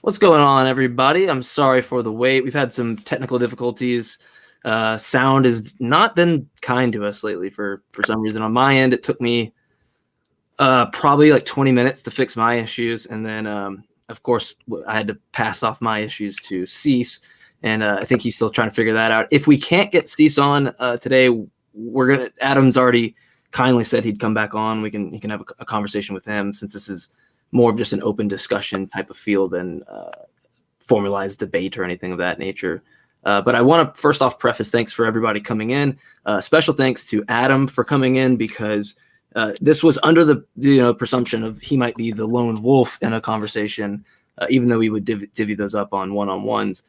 What's going on, everybody? I'm sorry for the wait. We've had some technical difficulties. Sound has not been kind to us lately for some reason. On my end, it took me probably like 20 minutes to fix my issues. And then, of course, I had to pass off my issues to Cease. And I think he's still trying to figure that out. If we can't get Cease on today, Adam's already kindly said he'd come back on. He can have a conversation with him, since this is more of just an open discussion type of feel than formalized debate or anything of that nature. But I want to first off preface thanks for everybody coming in. Special thanks to Adam for coming in, because this was under the presumption of he might be the lone wolf in a conversation, even though we would divvy those up on one-on-ones.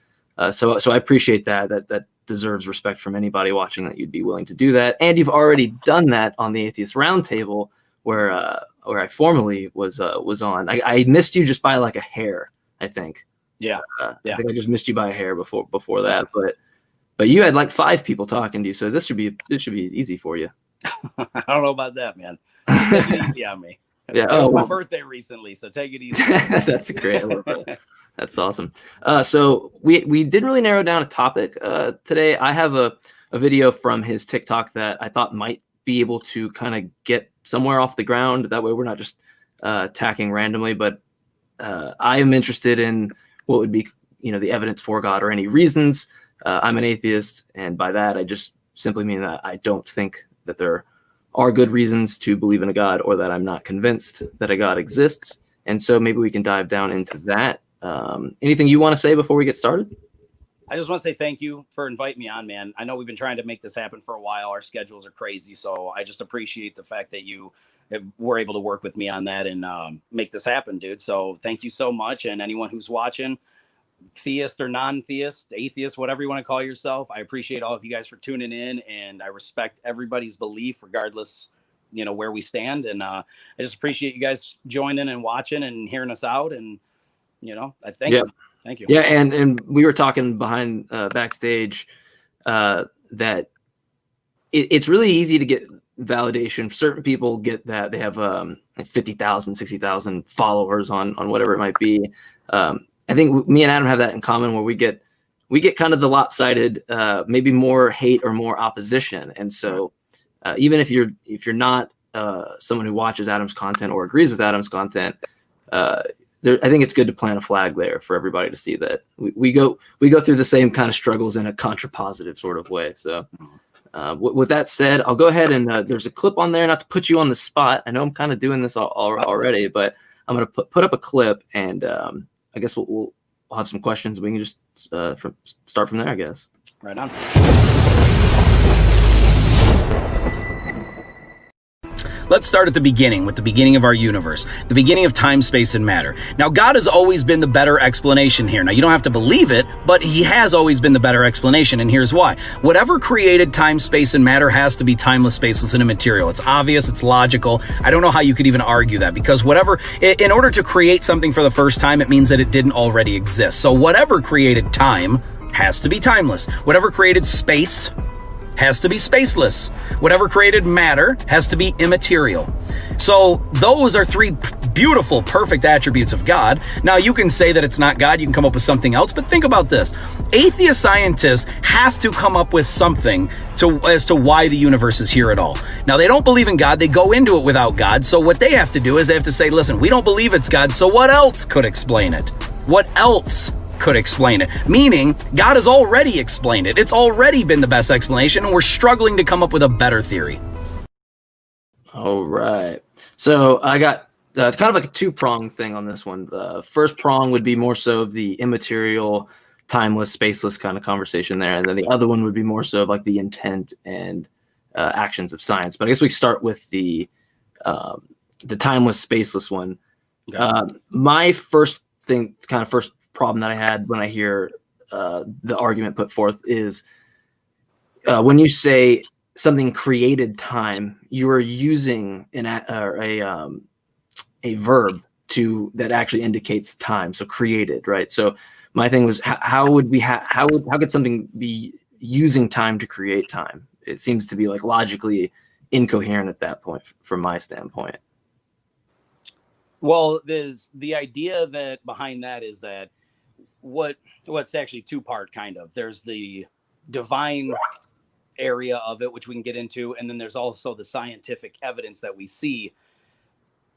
So I appreciate that deserves respect from anybody watching, that you'd be willing to do that. And you've already done that on the Atheist Roundtable, where I formerly was on. I missed you just by like a hair, I think. Yeah. I think I just missed you by a hair before that, but you had like 5 people talking to you, so this should be easy for you. I don't know about that, man. Take it easy on me. Yeah. It was my birthday recently, so take it easy. That's great. I love that. That's awesome. So we didn't really narrow down a topic today. I have a video from his TikTok that I thought might be able to kind of get somewhere off the ground. That way we're not just attacking randomly, but I am interested in what would be, the evidence for God, or any reasons. I'm an atheist, and by that I just simply mean that I don't think that there are good reasons to believe in a God, or that I'm not convinced that a God exists. And so maybe we can dive down into that. Anything you want to say before we get started? I just want to say thank you for inviting me on, man. I know we've been trying to make this happen for a while. Our schedules are crazy, so I just appreciate the fact that you were able to work with me on that and make this happen, dude. So thank you so much. And anyone who's watching, theist or non-theist, atheist, whatever you want to call yourself, I appreciate all of you guys for tuning in, and I respect everybody's belief regardless, where we stand. And I just appreciate you guys joining and watching and hearing us out. And, I thank you. Thank you. Yeah, and we were talking behind backstage that it's really easy to get validation. Certain people get that. They have 50,000, 60,000 followers on whatever it might be. I think me and Adam have that in common, where we get kind of the lopsided, maybe more hate or more opposition. And so even if you're not someone who watches Adam's content or agrees with Adam's content, I think it's good to plant a flag there for everybody to see that we go through the same kind of struggles in a contrapositive sort of way. So with that said, I'll go ahead and there's a clip on there, not to put you on the spot. I know I'm kind of doing this already, but I'm going to put up a clip, and I guess we'll have some questions. We can just start from there, I guess. Right on. Let's start at the beginning, with the beginning of our universe, the beginning of time, space, and matter. Now, God has always been the better explanation here. Now, you don't have to believe it, but he has always been the better explanation, and here's why. Whatever created time, space, and matter has to be timeless, spaceless, and immaterial. It's obvious, it's logical. I don't know how you could even argue that, because in order to create something for the first time, it means that it didn't already exist. So whatever created time has to be timeless. Whatever created space has to be spaceless. Whatever created matter has to be immaterial. So those are 3 beautiful, perfect attributes of God. Now, you can say that it's not God, you can come up with something else, but think about this. Atheist scientists have to come up with something as to why the universe is here at all. Now, they don't believe in God, they go into it without God, so what they have to do is they have to say, listen, we don't believe it's God, so what else could explain it? What else could explain it? Meaning, God has already explained it. It's already been the best explanation, and we're struggling to come up with a better theory. All right. So I got kind of like a 2-prong thing on this one. The first prong would be more so of the immaterial, timeless, spaceless kind of conversation there. And then the other one would be more so of like the intent and actions of science. But I guess we start with the timeless, spaceless one. Okay. My first problem that I had when I hear the argument put forth is when you say something created time, you are using a verb that actually indicates time. So created, right? So my thing was, how could something be using time to create time? It seems to be like logically incoherent at that point, from my standpoint. Well, there's the idea that behind that is that what's actually two-part kind of. There's the divine area of it, which we can get into, and then there's also the scientific evidence that we see.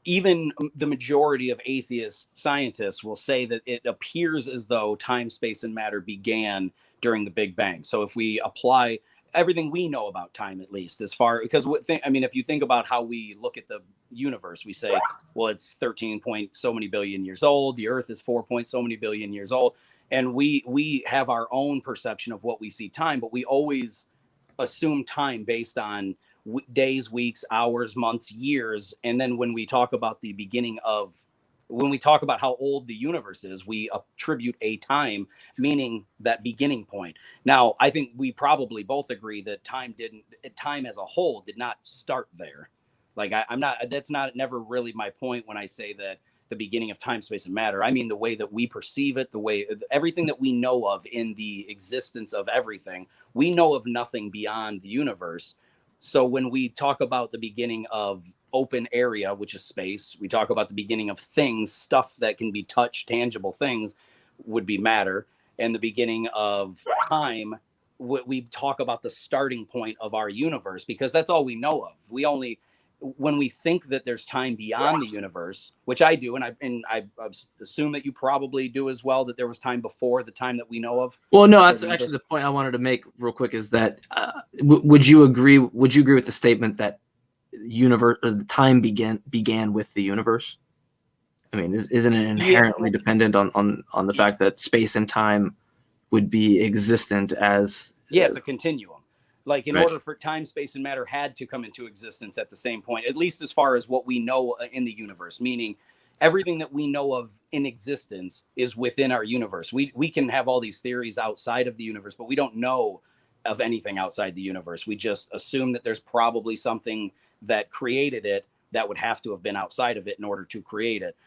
Even the majority of atheist scientists will say that it appears as though time, space, and matter began during the Big Bang. So if we apply everything we know about time, at least as far, because I mean, if you think about how we look at the universe, we say, well, it's 13 point so many billion years old. The Earth is 4 point so many billion years old. And we have our own perception of what we see time, but we always assume time based on days, weeks, hours, months, years. And then when we talk about when we talk about how old the universe is, we attribute a time, meaning that beginning point. Now, I think we probably both agree that time as a whole did not start there. Like that's never really my point when I say that the beginning of time, space, and matter. I mean, the way that we perceive it, everything that we know of in the existence of everything, we know of nothing beyond the universe. So when we talk about the beginning of open area, which is space, we talk about the beginning of things, stuff that can be touched, tangible things would be matter. And the beginning of time, we talk about the starting point of our universe, because that's all we know of. When we think that there's time beyond the universe, which I do, and I assume that you probably do as well, that there was time before the time that we know of. Well, no, that's actually the point I wanted to make real quick, is that would you agree with the statement that the time began with the universe? I mean, isn't it inherently dependent on the fact that space and time would be existent as it's a continuum. Like in order for time, space, and matter had to come into existence at the same point, at least as far as what we know in the universe, meaning everything that we know of in existence is within our universe. We can have all these theories outside of the universe, but we don't know of anything outside the universe. We just assume that there's probably something that created it that would have to have been outside of it in order to create it.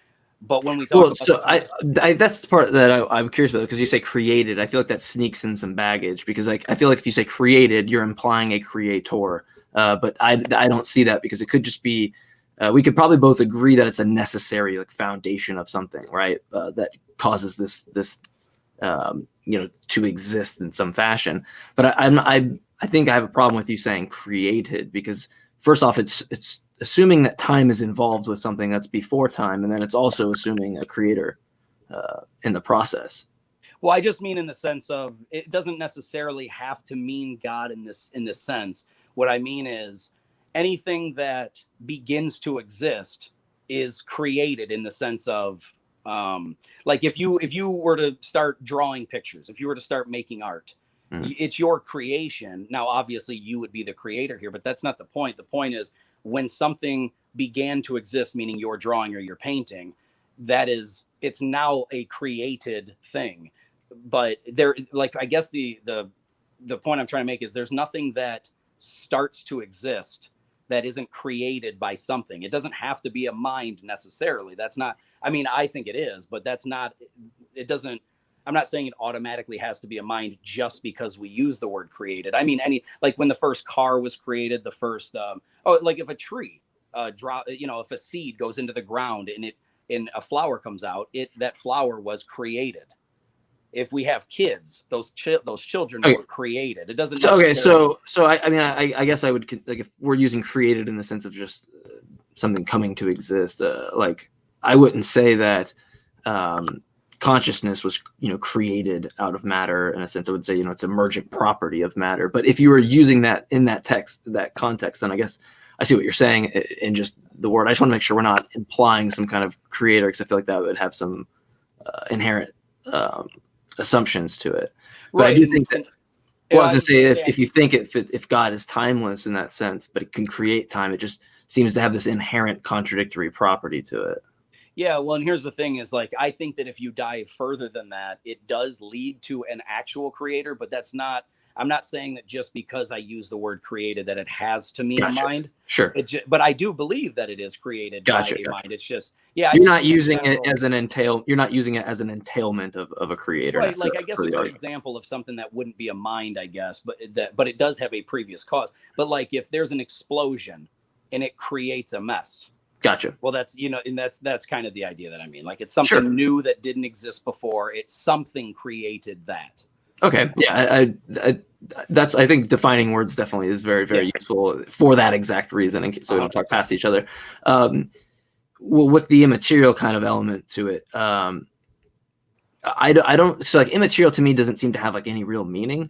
But when we talk that's the part that I'm curious about, because you say created. I feel like that sneaks in some baggage, because I feel like if you say created, you're implying a creator. But I don't see that, because it could just be, we could probably both agree that it's a necessary foundation of something, right? That causes this to exist in some fashion. But I think I have a problem with you saying created, because first off, it's assuming that time is involved with something that's before time, and then it's also assuming a creator in the process. Well, I just mean in the sense of, it doesn't necessarily have to mean God in this sense. What I mean is anything that begins to exist is created in the sense of, like if you were to start drawing pictures, if you were to start making art, it's your creation. Now, obviously you would be the creator here, but that's not the point. The point is, when something began to exist, meaning your drawing or your painting, it's now a created thing. But I guess the point I'm trying to make is there's nothing that starts to exist that isn't created by something. It doesn't have to be a mind necessarily. That's not, I mean, I think it is, but I'm not saying it automatically has to be a mind just because we use the word created. I mean, like when the first car was created, the first, like if a tree if a seed goes into the ground and a flower comes out, that flower was created. If we have kids, those children were created. It doesn't. Okay, so I guess I would, like, if we're using created in the sense of just something coming to exist, like I wouldn't say that consciousness was created out of matter. In a sense, I would say it's emergent property of matter. But if you were using that in that context, then I guess I see what you're saying in just the word. I just want to make sure we're not implying some kind of creator, because I feel like that would have some inherent assumptions to it. But right. I do think that, well, I was going to say, if you think if God is timeless in that sense, but it can create time, it just seems to have this inherent contradictory property to it. Yeah, well, and here's the thing is, like, I think that if you dive further than that, it does lead to an actual creator, but I'm not saying that just because I use the word created that it has to mean a mind. Sure. But I do believe that it is created by a mind. It's just, you're not using it as an entailment of a creator. Right. Like, I guess a good example of something that wouldn't be a mind, I guess, but it does have a previous cause. But like if there's an explosion and it creates a mess, Gotcha. Well, that's, and that's kind of the idea that I mean. Like, it's something Sure. new that didn't exist before. It's something created that. Okay. Yeah. I think defining words definitely is very, very useful for that exact reason. So we don't talk past each other. Well, with the immaterial kind of element to it, I don't. So like immaterial to me doesn't seem to have like any real meaning,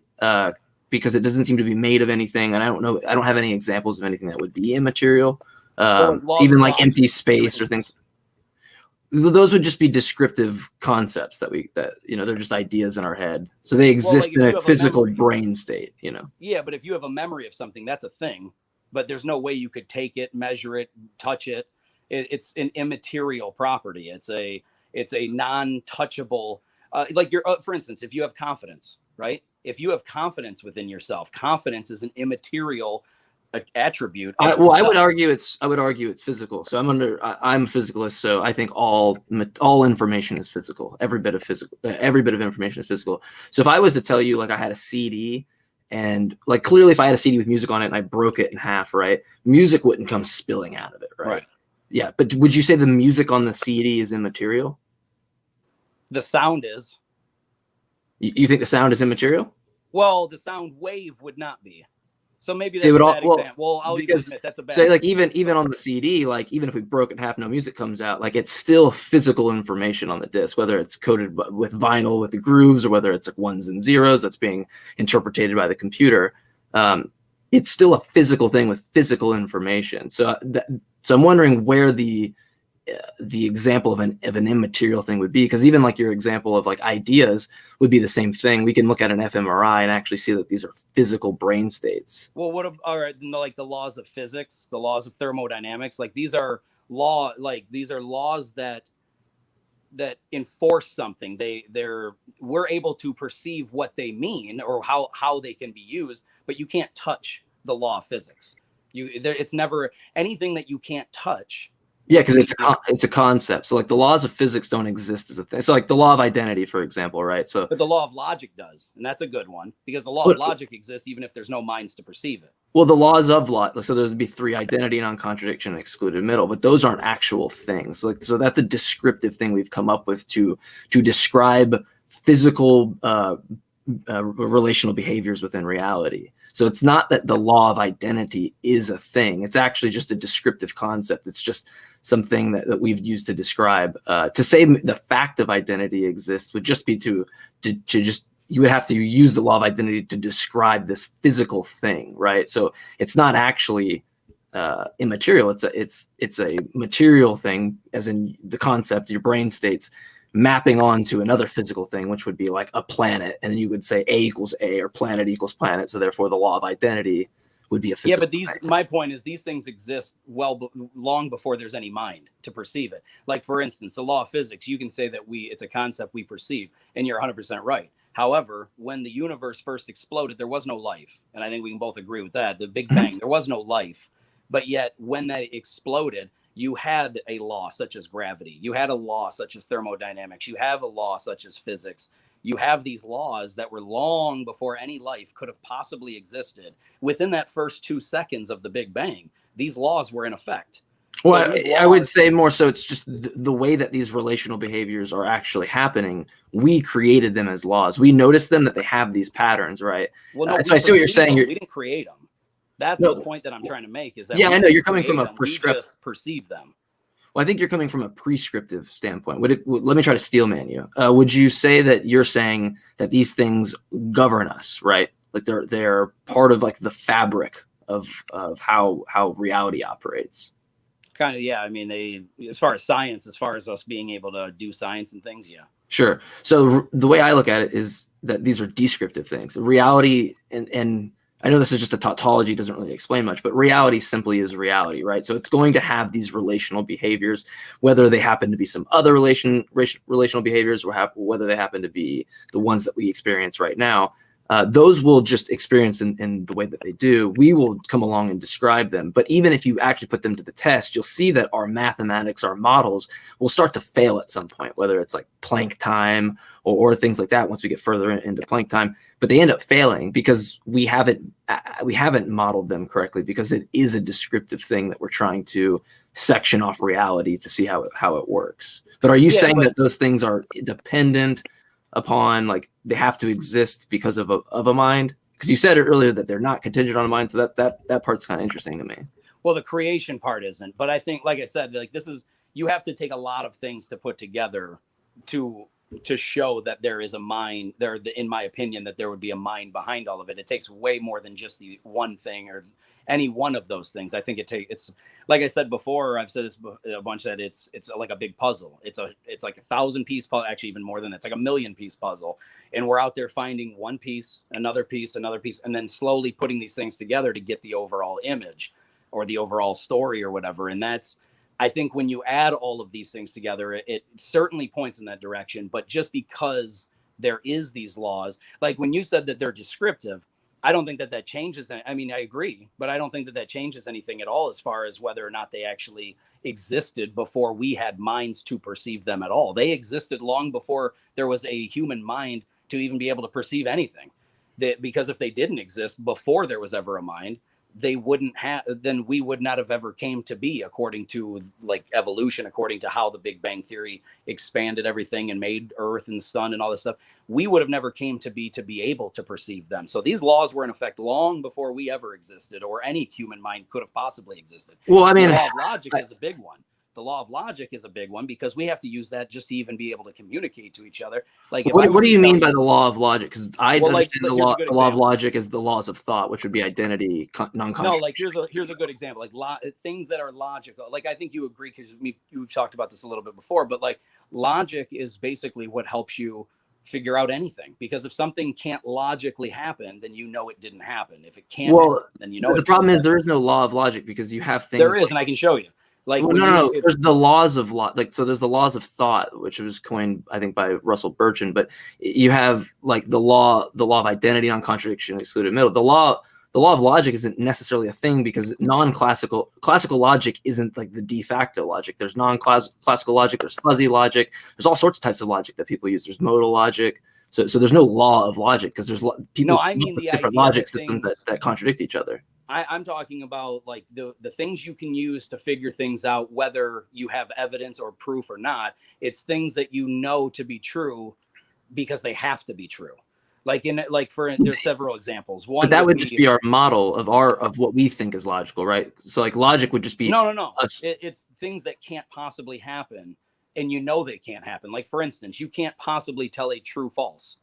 because it doesn't seem to be made of anything, and I don't know. I don't have any examples of anything that would be immaterial. Even like empty space or things. Those would just be descriptive concepts that they're just ideas in our head. So they exist in a physical brain state, Yeah, but if you have a memory of something, that's a thing. But there's no way you could take it, measure it, touch it. It's an immaterial property. It's a non-touchable. Like for instance, if you have confidence, right? If you have confidence within yourself, confidence is an immaterial attribute. I would argue it's physical. So I'm a physicalist, so I think all information is physical. Every bit of information is physical. So if I was to tell you, like, I had a CD, and like clearly if I had a CD with music on it and I broke it in half, right, music wouldn't come spilling out of it, right? Yeah, but would you say the music on the CD is immaterial? The sound is. You think the sound is immaterial? Well, the sound wave would not be. So maybe that's a bad example. Well, I'll even admit that's a bad example. Like even on the CD, like even if we broke it in half, no music comes out, like it's still physical information on the disc, whether it's coded with vinyl with the grooves or whether it's like ones and zeros that's being interpreted by the computer. It's still a physical thing with physical information. So I'm wondering where the example of an immaterial thing would be, because even like your example of like ideas would be the same thing. We can look at an fMRI and actually see that these are physical brain states. Well, all right, like the laws of physics, the laws of thermodynamics, like these are laws that enforce something. We're able to perceive what they mean or how they can be used, but you can't touch the law of physics. It's never anything that you can't touch. Yeah, because it's a concept. So like the laws of physics don't exist as a thing. So like the law of identity, for example, right? So but the law of logic does, and that's a good one, because the law of logic exists even if there's no minds to perceive it. Well, the laws of logic. So there'd be three: identity, non-contradiction, and excluded middle. But those aren't actual things. So that's a descriptive thing we've come up with to describe physical relational behaviors within reality. So it's not that the law of identity is a thing. It's actually just a descriptive concept. It's just something that we've used to describe. To say the fact of identity exists would just be to just, you would have to use the law of identity to describe this physical thing, right? So it's not actually immaterial. It's a material thing, as in the concept, your brain states mapping onto another physical thing, which would be like a planet, and then you would say A equals A or planet equals planet. So therefore, the law of identity would be a physical. Yeah, but my point is these things exist long before there's any mind to perceive it. Like for instance, the law of physics, you can say that it's a concept we perceive, and you're 100% right. However, when the universe first exploded, there was no life, and I think we can both agree with that. The Big Bang, there was no life, but yet when that exploded, you had a law such as gravity. You had a law such as thermodynamics. You have a law such as physics. You have these laws that were long before any life could have possibly existed. Within that first 2 seconds of the Big Bang, these laws were in effect. Well, I would say more so it's just the way that these relational behaviors are actually happening. We created them as laws. We noticed them, that they have these patterns, right? Well, no, so I see what you're saying. We didn't create them. That's the point that I'm trying to make, is that I know you're coming from a prescriptive. We just perceive them. Well, I think you're coming from a prescriptive standpoint. Let me try to steelman you. Would you say that you're saying that these things govern us, right? Like they're part of like the fabric of how reality operates? Kind of, yeah. I mean, as far as science, as far as us being able to do science and things, yeah. Sure. So the way I look at it is that these are descriptive things. Reality, and I know this is just a tautology, doesn't really explain much, but reality simply is reality, right? So it's going to have these relational behaviors, whether they happen to be some other relational behaviors or whether they happen to be the ones that we experience right now. those will just experience in the way that they do. We will come along and describe them. But even if you actually put them to the test, you'll see that our mathematics, our models will start to fail at some point, whether it's like Planck time or things like that once we get further into Planck time. But they end up failing because we haven't modeled them correctly, because it is a descriptive thing that we're trying to section off reality to see how it works. But are you saying that those things are dependent upon, like, they have to exist because of a mind? Because you said it earlier that they're not contingent on a mind, so that part's kind of interesting to me. Well, the creation part isn't, but I think, like I said, like, you have to take a lot of things to put together to show that there is a mind there. In my opinion, that there would be a mind behind all of it. It takes way more than just the one thing or any one of those things. I think it's like I said before, I've said this a bunch, that it's like a big puzzle. It's like 1,000-piece puzzle, actually even more than that. It's like a 1,000,000-piece puzzle. And we're out there finding one piece, another piece, and then slowly putting these things together to get the overall image or the overall story or whatever. And I think when you add all of these things together, it certainly points in that direction. But just because there is these laws, like when you said that they're descriptive, I don't think that changes. I mean, I agree, but I don't think that changes anything at all as far as whether or not they actually existed before we had minds to perceive them at all. They existed long before there was a human mind to even be able to perceive anything. Because if they didn't exist before there was ever a mind, then we would not have ever came to be, according to like evolution, according to how the Big Bang Theory expanded everything and made Earth and sun and all this stuff. We would have never came to be able to perceive them. So these laws were in effect long before we ever existed, or any human mind could have possibly existed. Well, I mean, the law of logic is a big one. The law of logic is a big one, because we have to use that just to even be able to communicate to each other. Like, what do you mean by the law of logic? Because I understand the law of logic is the laws of thought, which would be identity, non-contradiction. No, like here's a good example. Like things that are logical. Like, I think you agree, because we've talked about this a little bit before. But like, logic is basically what helps you figure out anything. Because if something can't logically happen, then you know it didn't happen. If it can't, then you know. The problem is there is no law of logic, because you have things. There is, and I can show you. Like, well, no. There's the laws of so there's the laws of thought, which was coined, I think, by Russell Burcham. But you have like the law of identity, non-contradiction, excluded middle. The law of logic isn't necessarily a thing, because classical logic isn't like the de facto logic. There's non-classical logic. There's fuzzy logic. There's all sorts of types of logic that people use. There's modal logic. So there's no law of logic, because there's people. No, I mean the different logic systems that contradict each other. I'm talking about like the things you can use to figure things out, whether you have evidence or proof or not. It's things that you know to be true because they have to be true. There's several examples. One, but that would just be our model of what we think is logical, right? So like logic would just be no. It's things that can't possibly happen, and you know they can't happen. Like, for instance, you can't possibly tell a true false.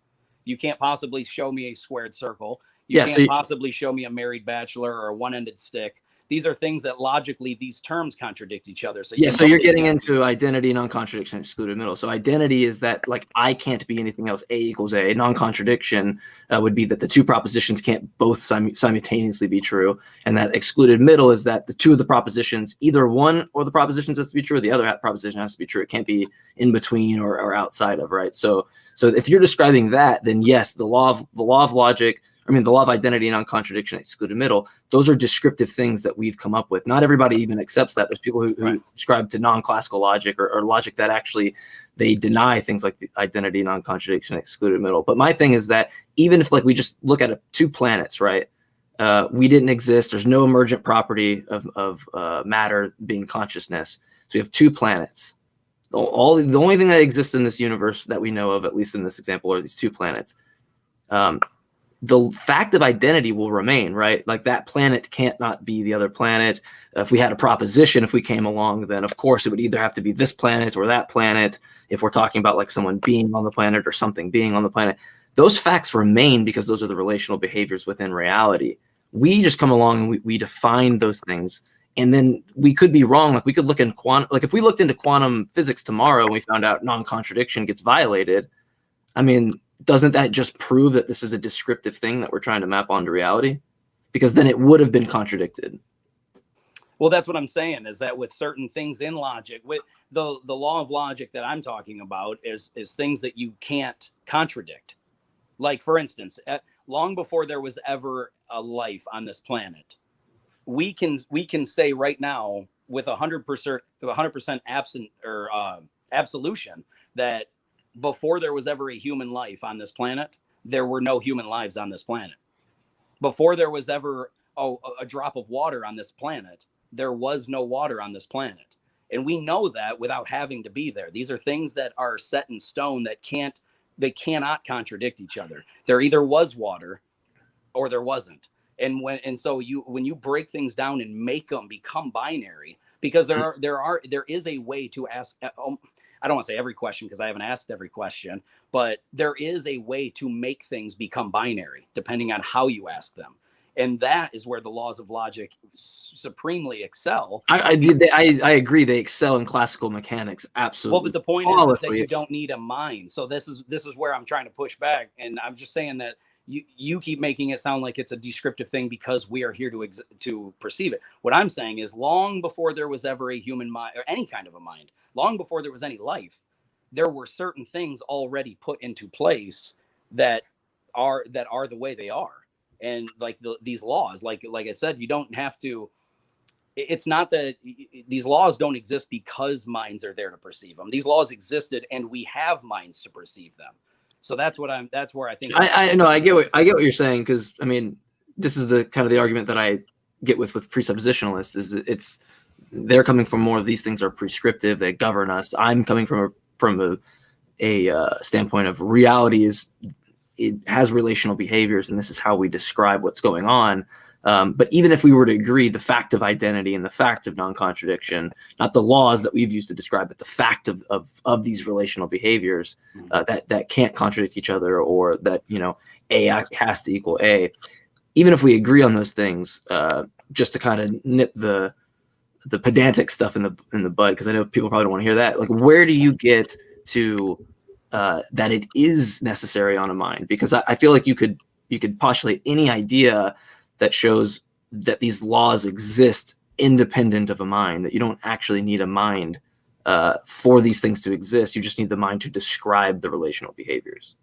You can't possibly show me a squared circle. You can't possibly show me a married bachelor or a one-ended stick. These are things that logically these terms contradict each other. So so you're getting into identity, non-contradiction, excluded middle. So identity is that like I can't be anything else. A equals A. Non-contradiction would be that the two propositions can't both simultaneously be true. And that excluded middle is that the two of the propositions, either one or the propositions has to be true, or the other proposition has to be true. It can't be in between or outside of, right? So if you're describing that, then yes, the law of logic. I mean, the law of identity, non-contradiction, excluded middle, those are descriptive things that we've come up with. Not everybody even accepts that. There's people who subscribe to non-classical logic or logic that actually they deny things like the identity, non-contradiction, excluded middle. But my thing is that even if like we just look at two planets, right? We didn't exist. There's no emergent property of matter being consciousness. So we have two planets. The only thing that exists in this universe that we know of, at least in this example, are these two planets. The fact of identity will remain, right? Like that planet can't not be the other planet. If we had a proposition, if we came along, then of course it would either have to be this planet or that planet. If we're talking about like someone being on the planet or something being on the planet, those facts remain because those are the relational behaviors within reality. We just come along and we define those things. And then we could be wrong. Like we could look in if we looked into quantum physics tomorrow and we found out non-contradiction gets violated, I mean, doesn't that just prove that this is a descriptive thing that we're trying to map onto reality? Because then it would have been contradicted. Well, that's what I'm saying, is that with certain things in logic, with the law of logic that I'm talking about is things that you can't contradict. Like, for instance, long before there was ever a life on this planet, we can say right now with 100% absent or absolution that before there was ever a human life on this planet, there were no human lives on this planet. Before there was ever a drop of water on this planet, there was no water on this planet. And we know that without having to be there. These are things that are set in stone that cannot contradict each other. There either was water or there wasn't. And so when you break things down and make them become binary, because there is a way to ask. I don't want to say every question because I haven't asked every question, but there is a way to make things become binary depending on how you ask them. And that is where the laws of logic supremely excel. I agree. They excel in classical mechanics. Absolutely. Well, but the point is that you don't need a mind. So this is where I'm trying to push back. And I'm just saying that you keep making it sound like it's a descriptive thing because we are here to perceive it. What I'm saying is long before there was ever a human mind or any kind of a mind, long before there was any life, there were certain things already put into place that are the way they are. And like these laws, like I said, you don't have to. It's not that these laws don't exist because minds are there to perceive them. These laws existed, and we have minds to perceive them. So that's where I think. I know. I get what you're saying, because I mean, this is the kind of the argument that I get with presuppositionalists. Is they're coming from more of these things are prescriptive, they govern us. I'm coming from a standpoint of reality is. It has relational behaviors, and this is how we describe what's going on. But even if we were to agree, the fact of identity and the fact of non-contradiction, not the laws that we've used to describe, but the fact of these relational behaviors that can't contradict each other, or that, A has to equal A. Even if we agree on those things, just to kind of nip the pedantic stuff in the bud, because I know people probably don't want to hear that. Like, where do you get to that it is necessary on a mind? Because I feel like you could postulate any idea that shows that these laws exist independent of a mind, that you don't actually need a mind for these things to exist. You just need the mind to describe the relational behaviors.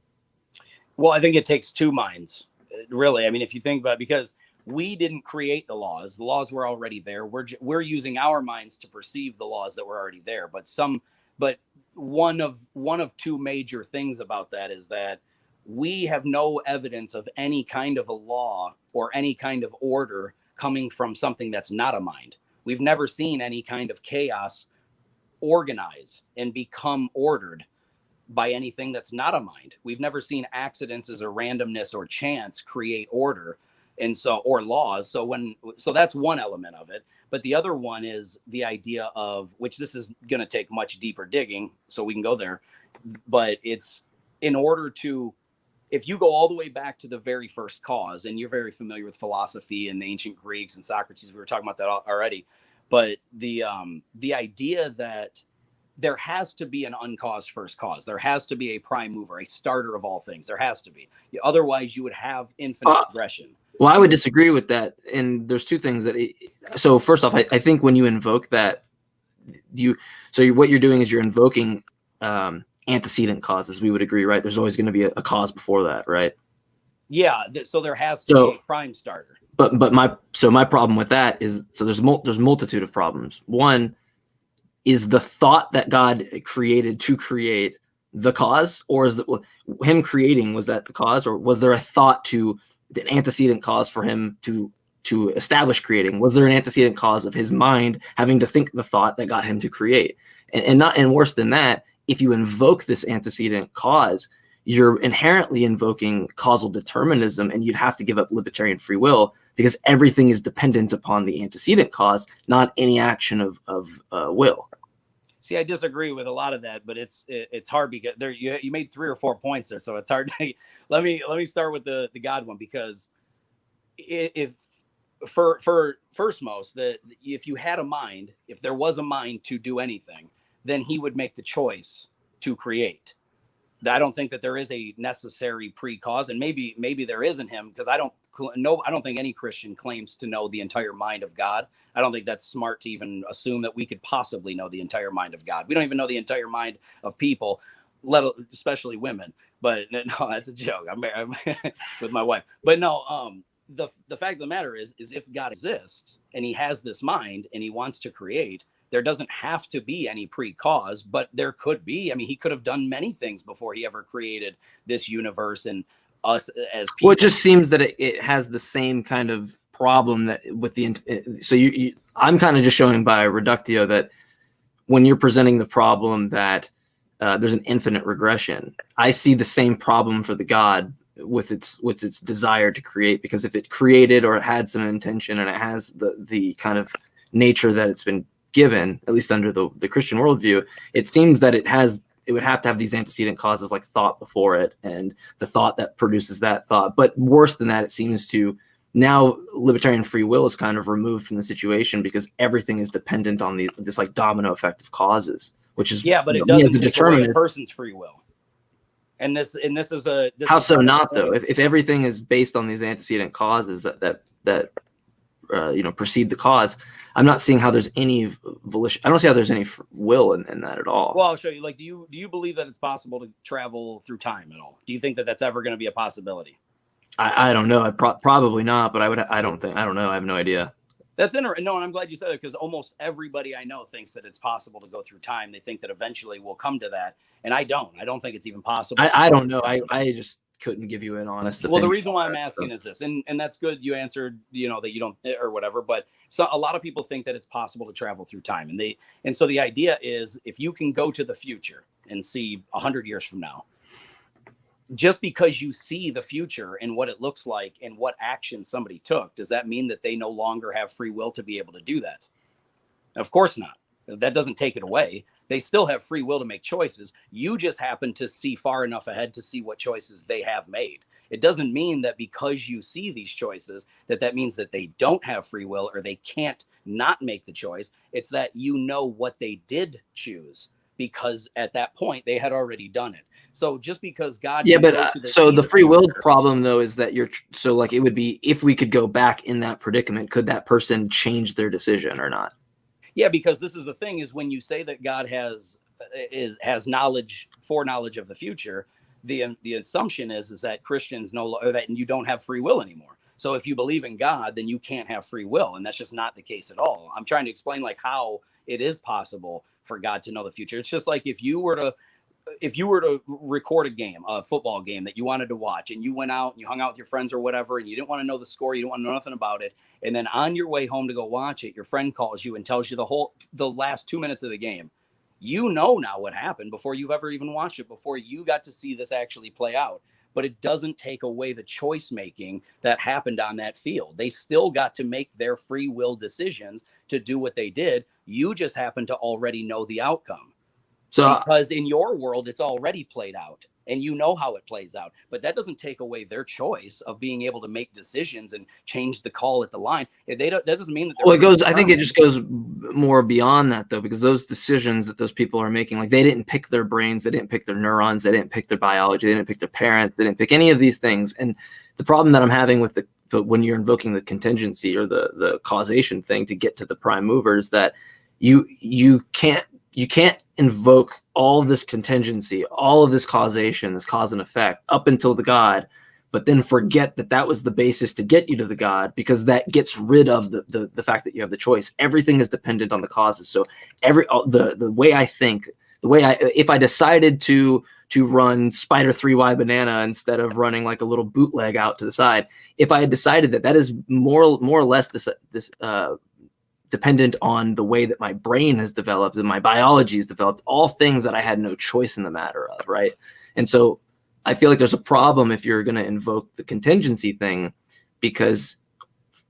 Well, I think it takes two minds, really. I mean, if you think about it, because we didn't create the laws were already there. We're using our minds to perceive the laws that were already there. But one of two major things about that is that we have no evidence of any kind of a law or any kind of order coming from something that's not a mind. We've never seen any kind of chaos organize and become ordered by anything that's not a mind. We've never seen accidents or randomness or chance create order, or laws. So that's one element of it. But the other one is the idea of, which this is going to take much deeper digging, so we can go there. But it's in order to, if you go all the way back to the very first cause, and you're very familiar with philosophy and the ancient Greeks and Socrates, we were talking about that already. But the idea that there has to be an uncaused first cause, there has to be a prime mover, a starter of all things. There has to be. Otherwise, you would have infinite progression. Well, I would disagree with that. And there's two things so first off, I think when you invoke that, what you're doing is you're invoking antecedent causes. We would agree, right? There's always going to be a cause before that, right? Yeah. So there has to be a prime starter. But my problem with that is, so there's multitude of problems. One is the thought that God created to create the cause, or is him creating, was that the cause, or was there a thought to an antecedent cause for him to establish creating? Was there an antecedent cause of his mind having to think the thought that got him to create? And worse than that, if you invoke this antecedent cause, you're inherently invoking causal determinism, and you'd have to give up libertarian free will, because everything is dependent upon the antecedent cause, not any action of will. See, I disagree with a lot of that, but it's hard because you made 3 or 4 points there, so it's hard. Let me start with the God one, because if if you had a mind, if there was a mind to do anything, then he would make the choice to create. I don't think that there is a necessary pre-cause, and maybe there is in him, because I don't think any Christian claims to know the entire mind of God. I don't think that's smart to even assume that we could possibly know the entire mind of God. We don't even know the entire mind of people. especially women. But no, that's a joke. I'm married with my wife. But no, the fact of the matter is if God exists and he has this mind and he wants to create, there doesn't have to be any pre-cause, but there could be. I mean, he could have done many things before he ever created this universe and us as people. Well, it just seems that it has the same kind of problem that with the, so I'm kind of just showing by reductio that when you're presenting the problem that there's an infinite regression, I see the same problem for the God with its desire to create, because if it created or it had some intention and it has the kind of nature that it's been given, at least under the Christian worldview, it seems that it would have to have these antecedent causes like thought before it and the thought that produces that thought. But worse than that, it seems to now libertarian free will is kind of removed from the situation because everything is dependent on this like domino effect of causes, which is, but it doesn't take away a person's free will. And this is how so not though? If everything is based on these antecedent causes that precede the cause, I'm not seeing how there's any volition. I don't see how there's any will in that at all. Well, I'll show you. Like, do you believe that it's possible to travel through time at all? Do you think that that's ever going to be a possibility? I don't know. Probably not, but I don't know. I have no idea. That's interesting. No, and I'm glad you said it, because almost everybody I know thinks that it's possible to go through time. They think that eventually we'll come to that. And I don't think it's even possible. I don't know. I just couldn't give you an honest opinion. Well, the reason why I'm asking is this, and that's good. You answered, that you don't, or whatever, but so a lot of people think that it's possible to travel through time. And so the idea is, if you can go to the future and see 100 years from now, just because you see the future and what it looks like and what action somebody took, does that mean that they no longer have free will to be able to do that? Of course not. That doesn't take it away. They still have free will to make choices. You just happen to see far enough ahead to see what choices they have made. It doesn't mean that because you see these choices, that means that they don't have free will or they can't not make the choice. It's that you know what they did choose, because at that point they had already done it. So just because God, so the free will problem though is that it would be, if we could go back in that predicament, could that person change their decision or not? Yeah, because this is the thing, is when you say that God has foreknowledge of the future, the assumption is that Christians that you don't have free will anymore. So if you believe in God, then you can't have free will, and that's just not the case at all. I'm trying to explain like how it is possible for God to know the future. It's just like if you were to record a football game that you wanted to watch, and you went out and you hung out with your friends or whatever, and you didn't want to know the score, you didn't want to know nothing about it, and then on your way home to go watch it, your friend calls you and tells you the last 2 minutes of the game. You know now what happened before you've ever even watched it, before you got to see this actually play out. But it doesn't take away the choice making that happened on that field. They still got to make their free will decisions to do what they did. You just happen to already know the outcome. So because in your world, it's already played out and you know how it plays out, but that doesn't take away their choice of being able to make decisions and change the call at the line. That doesn't mean that. I think it just goes more beyond that though, because those decisions that those people are making, like they didn't pick their brains, they didn't pick their neurons, they didn't pick their biology, they didn't pick their parents, they didn't pick any of these things. And the problem that I'm having with when you're invoking the contingency or the causation thing to get to the prime mover is that you can't invoke all of this contingency, all of this causation, this cause and effect up until the God, but then forget that was the basis to get you to the God, because that gets rid of the fact that you have the choice. Everything is dependent on the causes. So the way I think, if I decided to run Spider 3Y Banana instead of running like a little bootleg out to the side, if I had decided that is more or less this dependent on the way that my brain has developed and my biology has developed, all things that I had no choice in the matter of, right? And so I feel like there's a problem if you're going to invoke the contingency thing, because,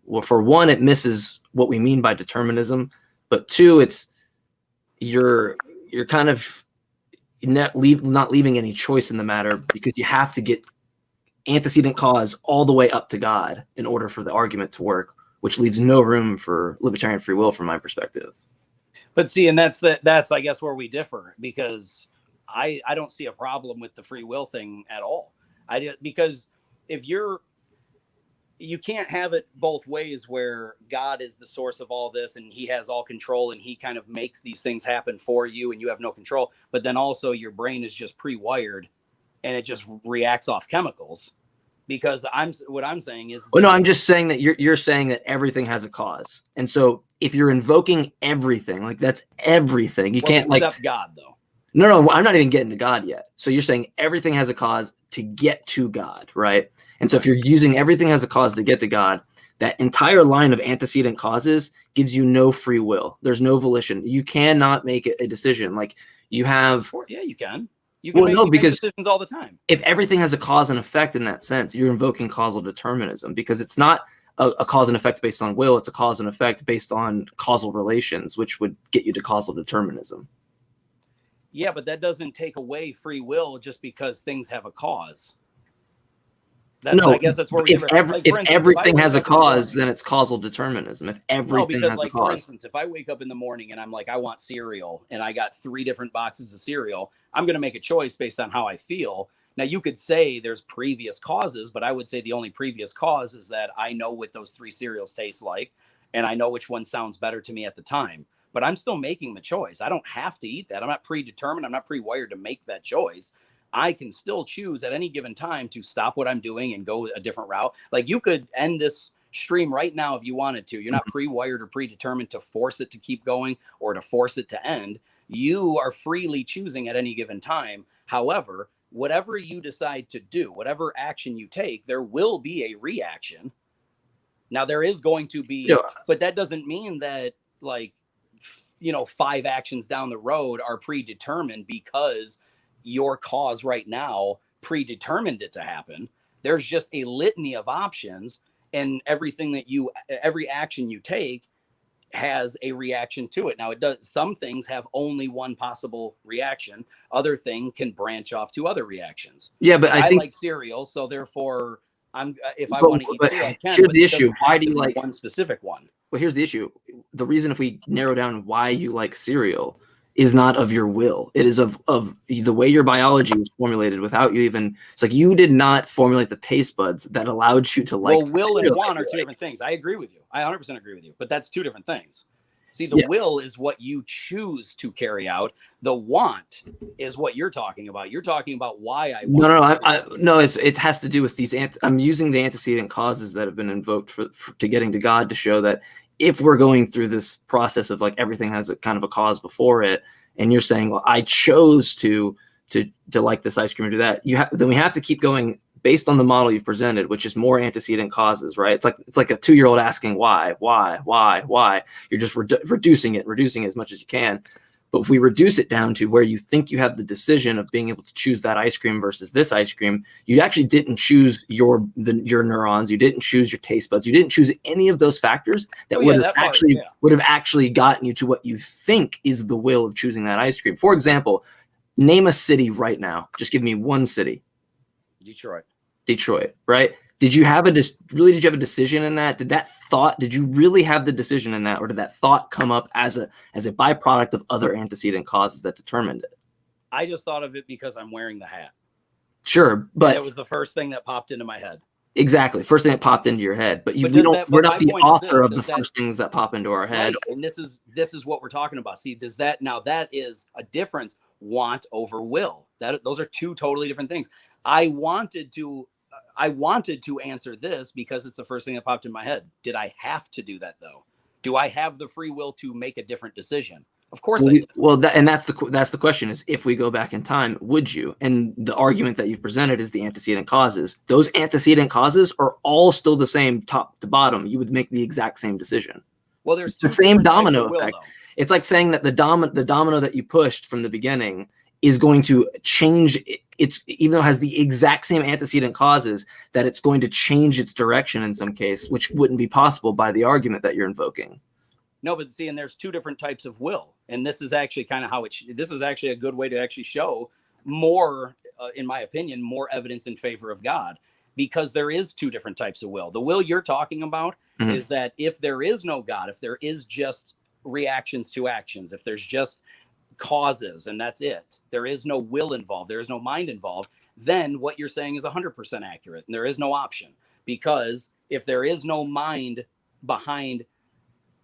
well, for one, it misses what we mean by determinism, but two, you're kind of not leaving any choice in the matter, because you have to get antecedent cause all the way up to God in order for the argument to work, which leaves no room for libertarian free will from my perspective. But see, and that's I guess where we differ, because I don't see a problem with the free will thing at all. Because if you're you can't have it both ways where God is the source of all this and he has all control and he kind of makes these things happen for you and you have no control. But then also your brain is just pre-wired and it just reacts off chemicals. Because what I'm saying is, well, no, I'm just saying that you're saying that everything has a cause. And so if you're invoking everything, like that's everything, you can't accept God though. No, I'm not even getting to God yet. So you're saying everything has a cause to get to God, right? And so if you're using everything as a cause to get to God, that entire line of antecedent causes gives you no free will. There's no volition. You cannot make a decision. Like you have. Yeah, you can. You can make decisions all the time. If everything has a cause and effect in that sense, you're invoking causal determinism because it's not a cause and effect based on will. It's a cause and effect based on causal relations, which would get you to causal determinism. Yeah, but that doesn't take away free will just because things have a cause. I guess that's where if everything has a cause, then it's causal determinism. If everything has a cause. For instance, if I wake up in the morning and I'm like, I want cereal, and I got 3 different boxes of cereal, I'm going to make a choice based on how I feel. Now, you could say there's previous causes, but I would say the only previous cause is that I know what those 3 cereals taste like, and I know which one sounds better to me at the time. But I'm still making the choice. I don't have to eat that. I'm not predetermined. I'm not pre-wired to make that choice. I can still choose at any given time to stop what I'm doing and go a different route. Like you could end this stream right now if you wanted to. You're not pre-wired or predetermined to force it to keep going or to force it to end. You are freely choosing at any given time. However, whatever you decide to do, whatever action you take, there will be a reaction. Now there is going to be, but that doesn't mean that 5 actions down the road are predetermined because your cause right now predetermined it to happen. There's just a litany of options, and every action you take has a reaction to it. Now some things have only one possible reaction. Other things can branch off to other reactions. Yeah, but I think like cereal, so therefore if I want to eat cereal, I can. Here's the issue. Why do you like one specific one? Well, here's the issue. The reason, if we narrow down why you like cereal, is not of your will. It is of the way your biology was formulated without you even. It's like you did not formulate the taste buds that allowed you to like. Well, will and want are 2 different things. I agree with you. I 100% agree with you. But that's 2 different things. See, the will is what you choose to carry out. The want is what you're talking about. You're talking about why I want. No. It has to do with these. I'm using the antecedent causes that have been invoked to getting to God to show that if we're going through this process of like everything has a kind of a cause before it, and you're saying, well, I chose to like this ice cream or do that, then we have to keep going based on the model you've presented, which is more antecedent causes, right? It's like a 2-year-old asking why. You're just reducing it as much as you can. But if we reduce it down to where you think you have the decision of being able to choose that ice cream versus this ice cream, you actually didn't choose your neurons, you didn't choose your taste buds, you didn't choose any of those factors that would have actually gotten you to what you think is the will of choosing that ice cream. For example, name a city right now. Just give me one city. Detroit, right? Did you have a decision in that? Did you really have the decision in that, or did that thought come up as a byproduct of other antecedent causes that determined it? I just thought of it because I'm wearing the hat. Sure, but it was the first thing that popped into my head. Exactly, first thing that popped into your head. But we're not the author of the first things that pop into our head. Right. And this is what we're talking about. See, that is a difference. Want over will. Those are 2 totally different things. I wanted to answer this because it's the first thing that popped in my head. Did I have to do that though? Do I have the free will to make a different decision? Of course I do. Well, that's the question is, if we go back in time, would you? And the argument that you've presented is the antecedent causes. Those antecedent causes are all still the same top to bottom. You would make the exact same decision. Well, there's the same domino effect. It's like saying that the domino that you pushed from the beginning is going to change. Even though it has the exact same antecedent causes, that it's going to change its direction in some case, which wouldn't be possible by the argument that you're invoking. No, but see, and there's 2 different types of will, and this is actually kind of how this is actually a good way to actually show more, in my opinion, more evidence in favor of God, because there is 2 different types of will. The will you're talking about is that if there is no God, if there is just reactions to actions, if there's just causes and that's it, there is no will involved, there is no mind involved, then what you're saying is 100% accurate, and there is no option. because if there is no mind behind,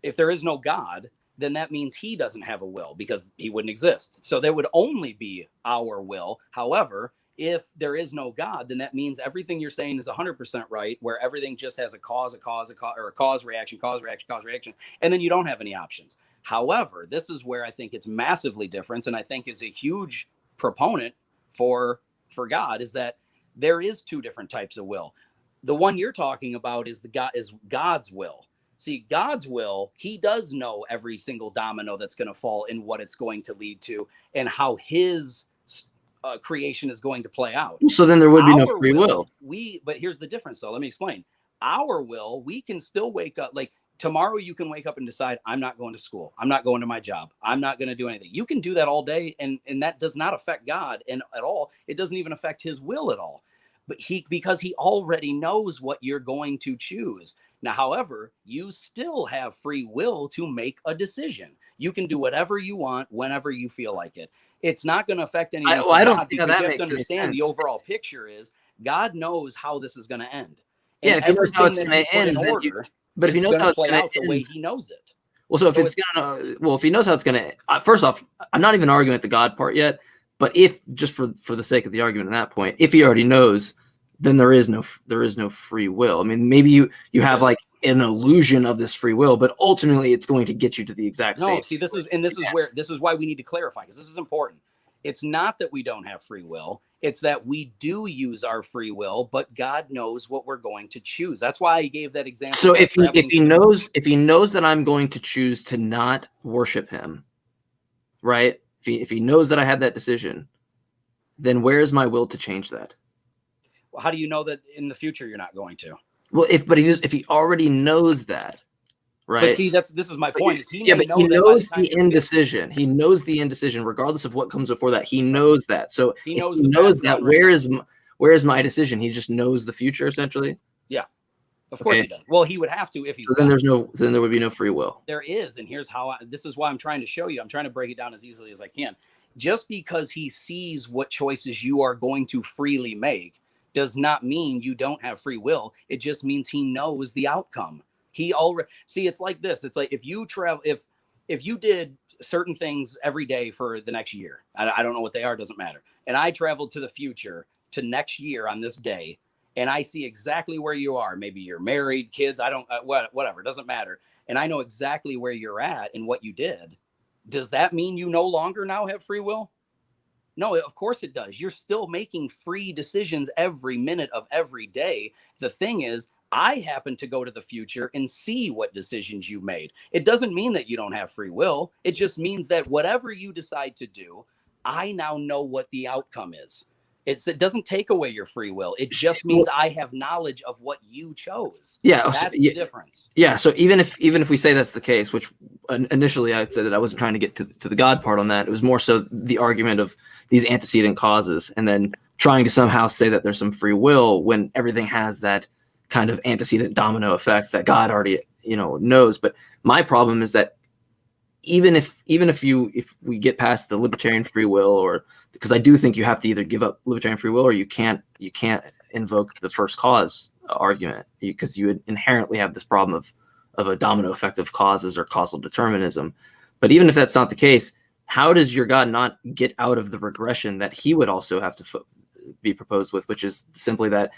if there is no God, then that means he doesn't have a will because he wouldn't exist. So there would only be our will. However, if there is no God, then that means everything you're saying is 100% right, where everything just has a cause, or a cause, reaction, cause, reaction, cause, reaction, and then you don't have any options. However, this is where I think it's massively different, and I think is a huge proponent for God, is that there is two different types of will. The one you're talking about is God's will. See, God's will, he does know every single domino that's going to fall and what it's going to lead to and how his creation is going to play out. So then there would be no free will. But here's the difference, though. Let me explain. Our will, we can still wake up. Like tomorrow, you can wake up and decide, I'm not going to school. I'm not going to my job. I'm not going to do anything. You can do that all day. And that does not affect God at all. It doesn't even affect his will at all. But because he already knows what you're going to choose. Now, however, you still have free will to make a decision. You can do whatever you want whenever you feel like it. It's not going to affect anything. I don't see how that you have makes to understand the overall picture is God knows how this is going to end. And if you know how it's going to end, but if he knows how it's going to end the way he knows it. Well, so if it's going to, if he knows how it's going to, first off, I'm not even arguing at the God part yet. But if just for the sake of the argument at that point, if he already knows, then there is no free will. I mean, maybe you have like an illusion of this free will, but ultimately it's going to get you to the exact same. No, see, this is why we need to clarify, because this is important. It's not that we don't have free will. It's that we do use our free will, but God knows what we're going to choose. That's why I gave that example. So if he knows that I'm going to choose to not worship him, right? If he knows that I had that decision, then where is my will to change that? Well, how do you know that in the future you're not going to? Well, if he already knows that, right? But see, this is my point. Is he knows the indecision. He knows the indecision, regardless of what comes before that. He knows that. So he knows that. Where is my decision? He just knows the future, essentially. Yeah, of course he does. Well, he would have to if he's. So then there would be no free will. There is, and here's how. This is why I'm trying to show you. I'm trying to break it down as easily as I can. Just because he sees what choices you are going to freely make does not mean you don't have free will. It just means he knows the outcome. He already it's like this. It's like if you travel, if you did certain things every day for the next year, I don't know what they are, doesn't matter. And I traveled to the future to next year on this day, and I see exactly where you are. Maybe you're married, kids, I don't, whatever, doesn't matter. And I know exactly where you're at and what you did. Does that mean you no longer now have free will? No, of course it does. You're still making free decisions every minute of every day. The thing is, I happen to go to the future and see what decisions you made. It doesn't mean that you don't have free will. It just means that whatever you decide to do, I now know what the outcome is. It doesn't take away your free will. It just means I have knowledge of what you chose. Yeah, that's the difference. Yeah, so even if we say that's the case, which initially I'd say that I wasn't trying to get to the God part on that. It was more so the argument of these antecedent causes, and then trying to somehow say that there's some free will when everything has that kind of antecedent domino effect that God already knows. But my problem is that even if we get past the libertarian free will, or because I do think you have to either give up libertarian free will or you can't invoke the first cause argument, because you would inherently have this problem of a domino effect of causes or causal determinism. But even if that's not the case, how does your God not get out of the regression that he would also have to be proposed with, which is simply that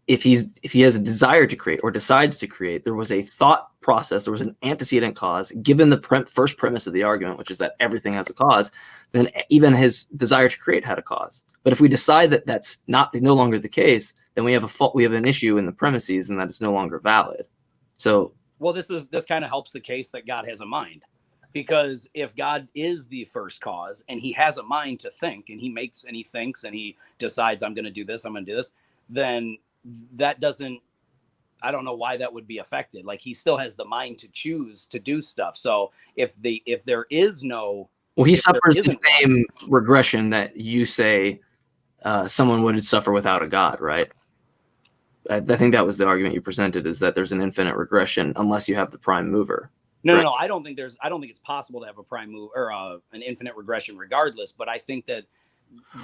if he has a desire to create or decides to create, there was a thought process, there was an antecedent cause, given the first premise of the argument, which is that everything has a cause, then even his desire to create had a cause. But if we decide that that's no longer the case, then we have an issue in the premises, and that it's no longer valid. So, well, this kind of helps the case that God has a mind, because if God is the first cause and he has a mind to think, and he thinks and he decides, I'm going to do this, I'm going to do this, then that doesn't, I don't know why that would be affected. Like, he still has the mind to choose to do stuff. So if there is no, well, he suffers the same regression that you say someone would suffer without a God, right? I think that was the argument you presented, is that there's an infinite regression unless you have the prime mover. No, I don't think it's possible to have a prime move or an infinite regression regardless. But I think that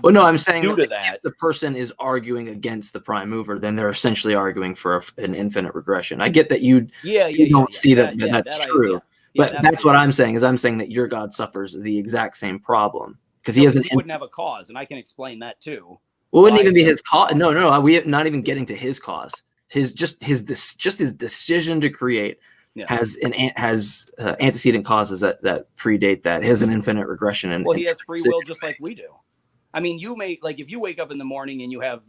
Well, no, I'm saying due to if that. the person is arguing against the prime mover, then they're essentially arguing for an infinite regression. I get that you don't see that that's true, but that's what I'm saying. I'm saying that your God suffers the exact same problem because he wouldn't have a cause, and I can explain that too. Well, it wouldn't even be his cause. No, we are not even getting to his cause. His decision to create has antecedent causes that predate that. He has an infinite regression. And he has free will just like we do. I mean, you may, like, if you wake up in the morning and you have,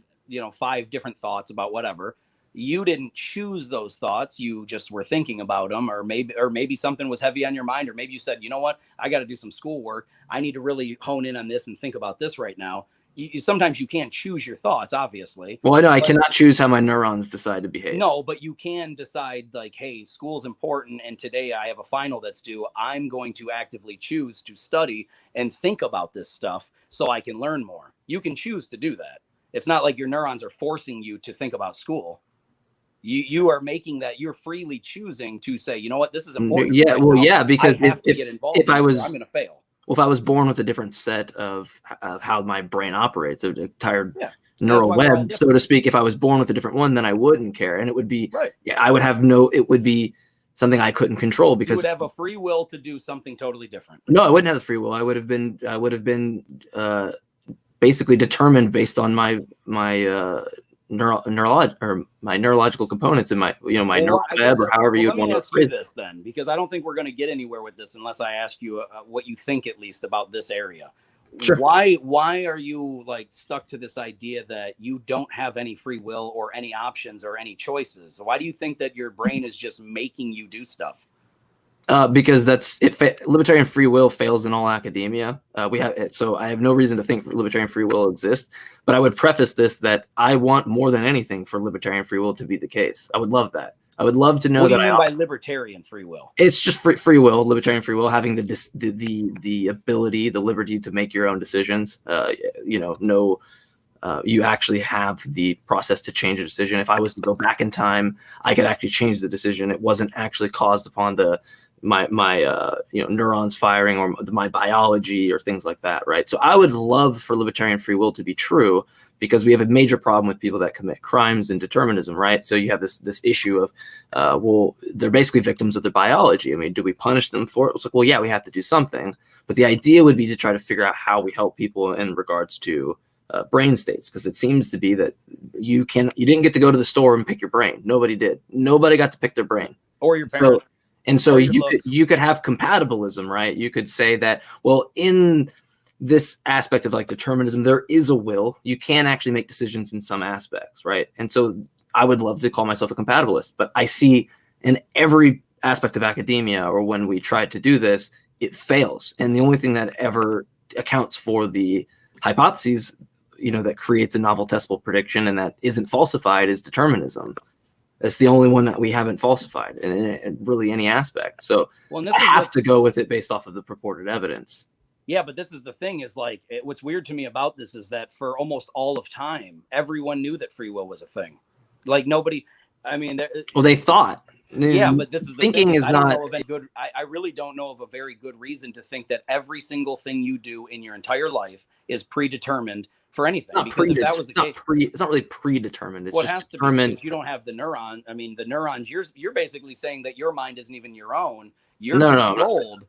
5 different thoughts about whatever, you didn't choose those thoughts. You just were thinking about them, or maybe something was heavy on your mind, or maybe you said, you know what, I got to do some schoolwork. I need to really hone in on this and think about this right now. Sometimes you can't choose your thoughts, obviously. Well, I know I cannot choose how my neurons decide to behave. No, but you can decide, like, hey, school's important, and today I have a final that's due. I'm going to actively choose to study and think about this stuff so I can learn more. You can choose to do that. It's not like your neurons are forcing you to think about school. You are making that, you're freely choosing to say, you know what, this is important. Yeah, because if I was, I'm going to fail. Well, if I was born with a different set of how my brain operates, an entire neural web, so to speak, if I was born with a different one, then I wouldn't care. And it would be, I would have it would be something I couldn't control because you would have a free will to do something totally different. No, I wouldn't have the free will. I would have been basically determined based on my neurological components in my neural web, or however you want to phrase this then, because I don't think we're going to get anywhere with this unless I ask you what you think at least about this area. Sure. Why are you like stuck to this idea that you don't have any free will or any options or any choices? Why do you think that your brain is just making you do stuff? Because libertarian free will fails in all academia. So I have no reason to think libertarian free will exists. But I would preface this that I want more than anything for libertarian free will to be the case. I would love that. I would love to know what that. What do you mean by libertarian free will? It's just free will, libertarian free will, having the ability, the liberty to make your own decisions. You actually have the process to change a decision. If I was to go back in time, I could actually change the decision. It wasn't actually caused upon my neurons firing or my biology or things like that, right? So I would love for libertarian free will to be true, because we have a major problem with people that commit crimes and determinism, right? So you have this issue of, they're basically victims of their biology. I mean, do we punish them for it? It's like, well, yeah, we have to do something. But the idea would be to try to figure out how we help people in regards to brain states, because it seems to be that you didn't get to go to the store and pick your brain. Nobody did. Nobody got to pick their brain. Or your parents. So you could have compatibilism, right? You could say that, well, in this aspect of like determinism, there is a will. You can actually make decisions in some aspects, right? And so I would love to call myself a compatibilist, but I see in every aspect of academia, or when we try to do this, it fails. And the only thing that ever accounts for the hypotheses, that creates a novel testable prediction and that isn't falsified is determinism. That's the only one that we haven't falsified in really any aspect. So I have to go with it based off of the purported evidence. Yeah, but this is the thing, is like, what's weird to me about this is that for almost all of time, everyone knew that free will was a thing. Like nobody, I mean, they thought. Yeah, but this is the thinking thing. is not good. I really don't know of a very good reason to think that every single thing you do in your entire life is predetermined for anything. Because if that was the case, it's not really predetermined. It's it just has to determined. Be, because you don't have the neuron. I mean, the neurons. You're basically saying that your mind isn't even your own. You're controlled.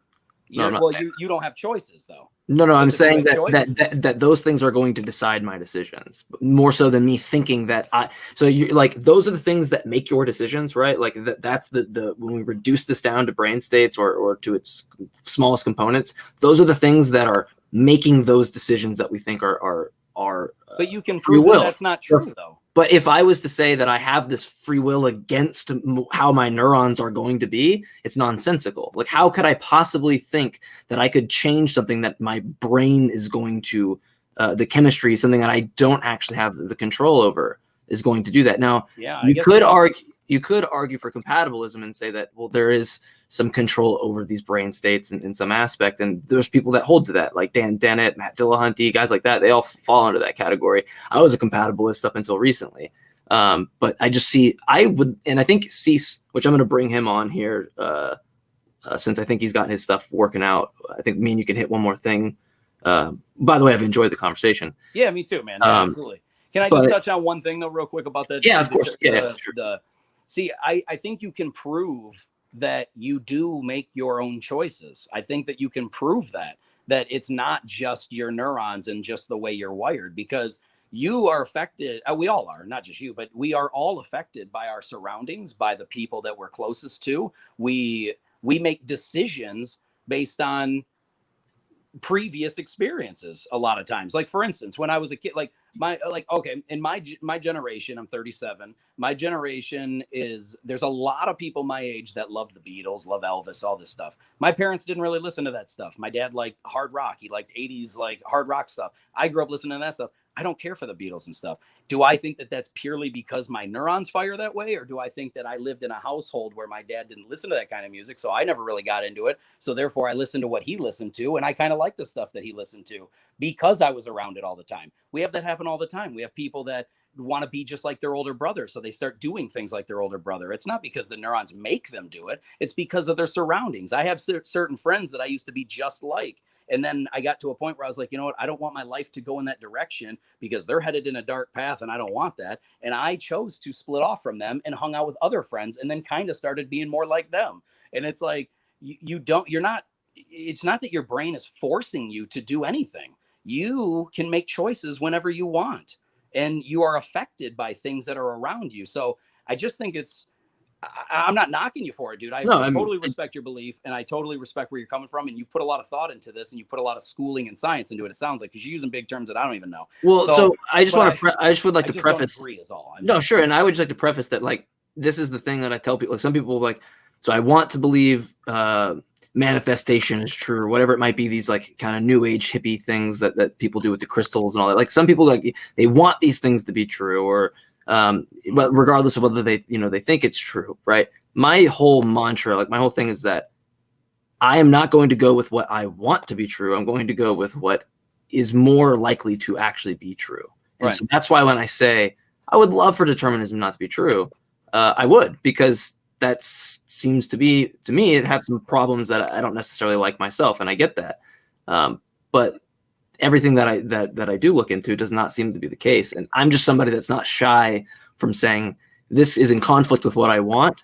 You don't have choices though. No, I'm saying that those things are going to decide my decisions more so than me thinking that so you like, those are the things that make your decisions, right? Like that's the when we reduce this down to brain states or to its smallest components, those are the things that are making those decisions that we think are but you can prove that that's not true though. But if I was to say that I have this free will against how my neurons are going to be, it's nonsensical. Like, how could I possibly think that I could change something that my brain is going to, the chemistry, something that I don't actually have the control over, is going to do that? Now, you could argue for compatibilism and say that, well, there is some control over these brain states in some aspect. And there's people that hold to that, like Dan Dennett, Matt Dillahunty, guys like that. They all fall into that category. I was a compatibilist up until recently. But I just and I think Cease, which I'm going to bring him on here, since I think he's gotten his stuff working out. I think me and you can hit one more thing By the way, I've enjoyed the conversation. Yeah, me too, man. Yeah, absolutely. Can I just touch on one thing though, real quick about that? Yeah, of course. Sure. See, I think you can prove that you do make your own choices. I think that you can prove that it's not just your neurons and just the way you're wired, because you are affected. We all are, not just you, but we are all affected by our surroundings, by the people that we're closest to. We make decisions based on previous experiences a lot of times. Like, for instance, when I was a kid, in my generation, I'm 37. My generation there's a lot of people my age that love the Beatles, love Elvis, all this stuff. My parents didn't really listen to that stuff. My dad liked hard rock. He liked 80s like hard rock stuff. I grew up listening to that stuff. I don't care for the Beatles and stuff. Do I think that that's purely because my neurons fire that way? Or do I think that I lived in a household where my dad didn't listen to that kind of music? So I never really got into it. So therefore I listened to what he listened to. And I kind of like the stuff that he listened to because I was around it all the time. We have that happen all the time. We have people that want to be just like their older brother. So they start doing things like their older brother. It's not because the neurons make them do it. It's because of their surroundings. I have certain friends that I used to be just like. And then I got to a point where I was like, you know what? I don't want my life to go in that direction because they're headed in a dark path and I don't want that. And I chose to split off from them and hung out with other friends and then kind of started being more like them. And it's like, it's not that your brain is forcing you to do anything. You can make choices whenever you want, and you are affected by things that are around you. So I just think I'm not knocking you for it, dude. I totally respect your belief, and I totally respect where you're coming from. And you put a lot of thought into this, and you put a lot of schooling and science into it. It sounds like, because you're using big terms that I don't even know. Well, so I just want to. I just would like to preface. Is all. No, sure, and I would just like to preface that, like, this is the thing that I tell people. Like, some people like, so I want to believe manifestation is true, or whatever it might be. These like kind of new age hippie things that people do with the crystals and all that. Like, some people, like, they want these things to be true, or but regardless of whether they think it's true, right? My whole mantra, like my whole thing, is that I am not going to go with what I want to be true. I'm going to go with what is more likely to actually be true. And so that's why when I say I would love for determinism not to be true, I would, because that seems to be, to me, it has some problems that I don't necessarily like myself, and I get that. But everything that I do look into does not seem to be the case. And I'm just somebody that's not shy from saying this is in conflict with what I want.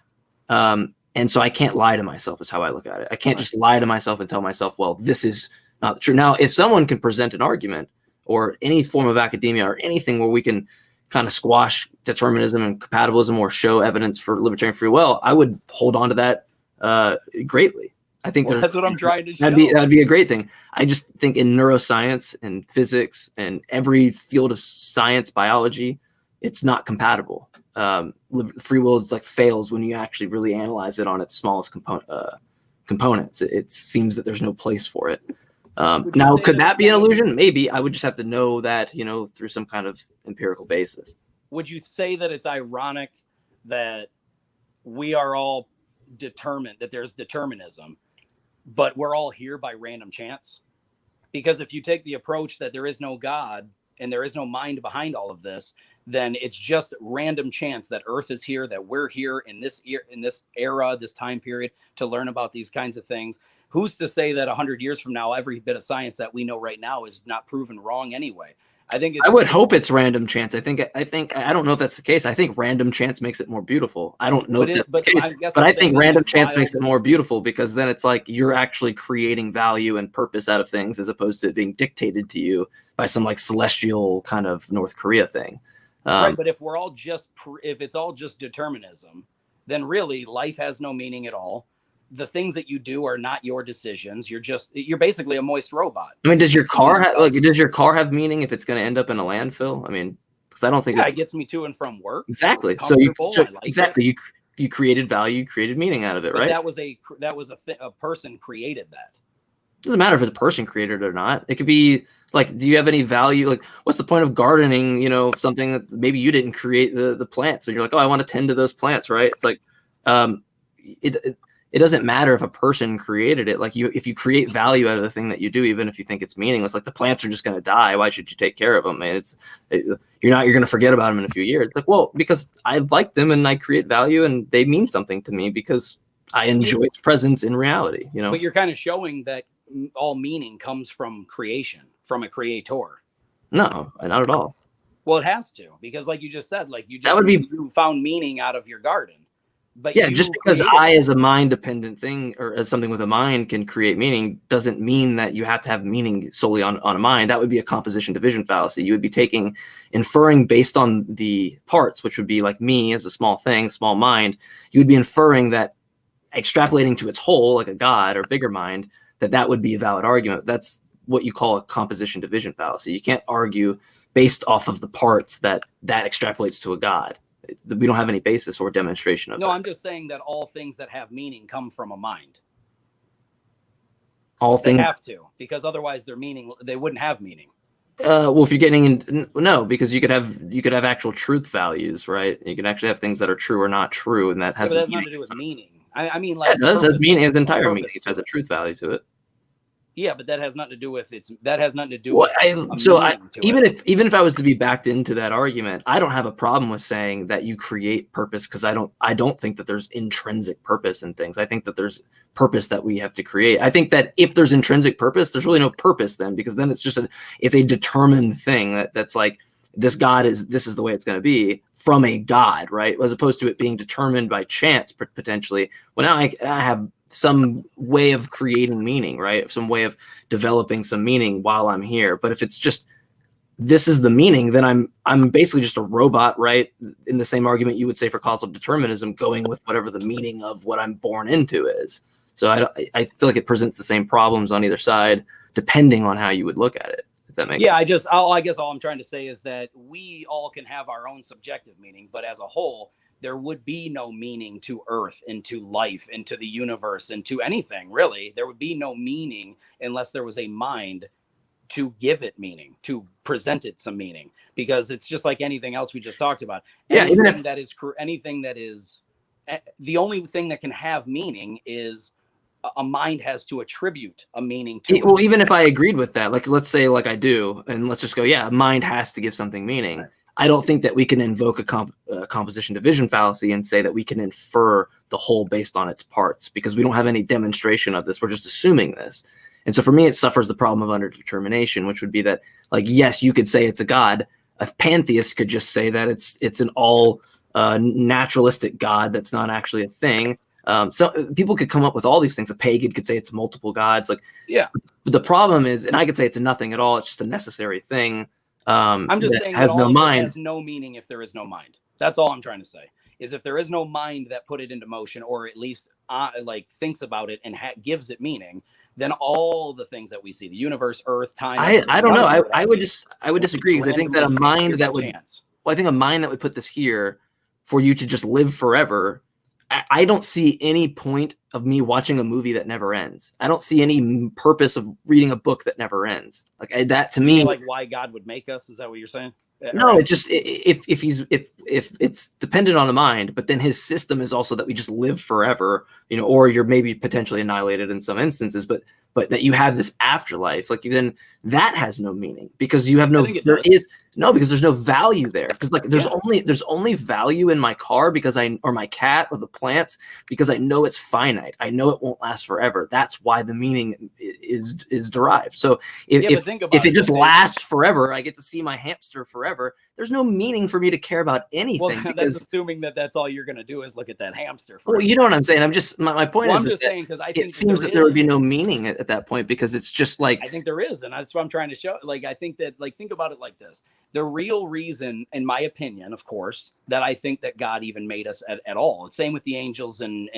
And so I can't lie to myself, is how I look at it. I can't just lie to myself and tell myself, well, this is not true. Now, if someone can present an argument or any form of academia or anything where we can kind of squash determinism and compatibilism or show evidence for libertarian free will, I would hold on to that greatly. I think that's what I'm trying to show. That'd be a great thing. I just think in neuroscience and physics and every field of science, biology, it's not compatible. Free will is like fails when you actually really analyze it on its smallest components. It seems that there's no place for it. Now, could that be an illusion? Maybe. I would just have to know that, through some kind of empirical basis. Would you say that it's ironic that we are all determined, that there's determinism, but we're all here by random chance? Because if you take the approach that there is no God and there is no mind behind all of this, then it's just random chance that Earth is here, that we're here in this era, this time period, to learn about these kinds of things. Who's to say that 100 years from now, every bit of science that we know right now is not proven wrong anyway? I would hope it's random chance. I don't know if that's the case. I think random chance makes it more beautiful. I don't know if that's the case, but I think random chance makes it more beautiful, because then it's like you're actually creating value and purpose out of things, as opposed to it being dictated to you by some like celestial kind of North Korea thing. Right, but if we're all if it's all just determinism, then really life has no meaning at all. The things that you do are not your decisions. You're basically a moist robot. I mean, does your car have meaning if it's going to end up in a landfill? I mean, because I don't think it gets me to and from work. Exactly. You created value, you created meaning out of it, right? That was a person created that. Doesn't matter if it's a person created it or not. It could be like, do you have any value? Like, what's the point of gardening? Something that maybe you didn't create the plants, but you're like, oh, I want to tend to those plants, right? It's like, it doesn't matter if a person created it. Like, if you create value out of the thing that you do, even if you think it's meaningless, like the plants are just going to die. Why should you take care of them, man? You're going to forget about them in a few years. It's like, well, because I like them and I create value and they mean something to me because I enjoy its presence in reality, But you're kind of showing that all meaning comes from creation. from a creator. No, not at all. Well, it has to, because like you just said, like That would be you found meaning out of your garden. But yeah, you just because created I, it. as a mind dependent thing, or as something with a mind can create meaning, doesn't mean that you have to have meaning solely on a mind. That would be a composition division fallacy. You would be inferring based on the parts, which would be like me as a small thing, small mind. You would be inferring that, extrapolating to its whole, like a God or bigger mind, that would be a valid argument. That's what you call a composition division fallacy. You can't argue based off of the parts that extrapolates to a God. We don't have any basis or demonstration of No, that. I'm just saying that all things that have meaning come from a mind. All They things have to, because otherwise they wouldn't have meaning. well, if you're getting in, no, because you could have actual truth values, right? You can actually have things that are true or not true, and that Yeah, has but that has meaning. nothing to do with meaning. I mean, Yeah, like it does. Has meaning, has entire meaning. purpose It to has a it. truth value to it. Yeah, but that has nothing to do with that has nothing to do Well, with meaning to it. even if I was to be backed into that argument, I don't have a problem with saying that you create purpose, because I don't think that there's intrinsic purpose in things. I think that there's purpose that we have to create. I think that if there's intrinsic purpose, there's really no purpose then, because then it's a determined thing that's like, this is the way it's going to be from a God, right? As opposed to it being determined by chance potentially. Well, now I have some way of creating meaning, right? Some way of developing some meaning while I'm here. But if it's just, this is the meaning, then I'm basically just a robot, right? In the same argument you would say for causal determinism, going with whatever the meaning of what I'm born into is. So I feel like it presents the same problems on either side, depending on how you would look at it. If that makes sense. I guess all I'm trying to say is that we all can have our own subjective meaning, but as a whole, there would be no meaning to Earth and to life and to the universe and to anything, really. There would be no meaning unless there was a mind to give it meaning, to present it some meaning, because it's just like anything else we just talked about. Yeah, anything even if anything that is the only thing that can have meaning is a mind has to attribute a meaning to it. Well, even if I agreed with that, like let's say like I do, and let's just go, yeah, mind has to give something meaning. Right. I don't think that we can invoke a composition division fallacy and say that we can infer the whole based on its parts, because we don't have any demonstration of this. We're just assuming this. And so for me, it suffers the problem of underdetermination, which would be that, like, yes, you could say it's a God. A pantheist could just say that it's an all naturalistic God that's not actually a thing. So people could come up with all these things. A pagan could say it's multiple gods. Like, yeah. But the problem is, and I could say it's a nothing at all. It's just a necessary thing. I'm just saying has that no mind. Has no meaning if there is no mind. That's all I'm trying to say. Is if there is no mind that put it into motion, or at least like thinks about it and gives it meaning, then all the things that we see, the universe, Earth, time. I don't know. I would disagree, because I think that a mind that would. Well, I think a mind that would put this here for you to just live forever. I don't see any point of me watching a movie that never ends. I don't see any purpose of reading a book that never ends. Like that to me, like why God would make us. Is that what you're saying? No, it's just if it's dependent on the mind, but then his system is also that we just live forever, or you're maybe potentially annihilated in some instances, but that you have this afterlife, like then that has no meaning, because you have because there's no value there, because like there's only value in my car or my cat or the plants, because I know it's finite. I know it won't last forever. That's why the meaning is derived. So if it just lasts forever, I get to see my hamster forever. There's no meaning for me to care about anything. Well, that's assuming that that's all you're going to do is look at that hamster. Well, you know what I'm saying. I'm just my point is. I'm just saying, because I think it seems that there would be no meaning at that point, because it's just like, I think there is, and that's what I'm trying to show. Like, I think that, like, think about it like this: the real reason, in my opinion, of course, that I think that God even made us at all. It's same with the angels and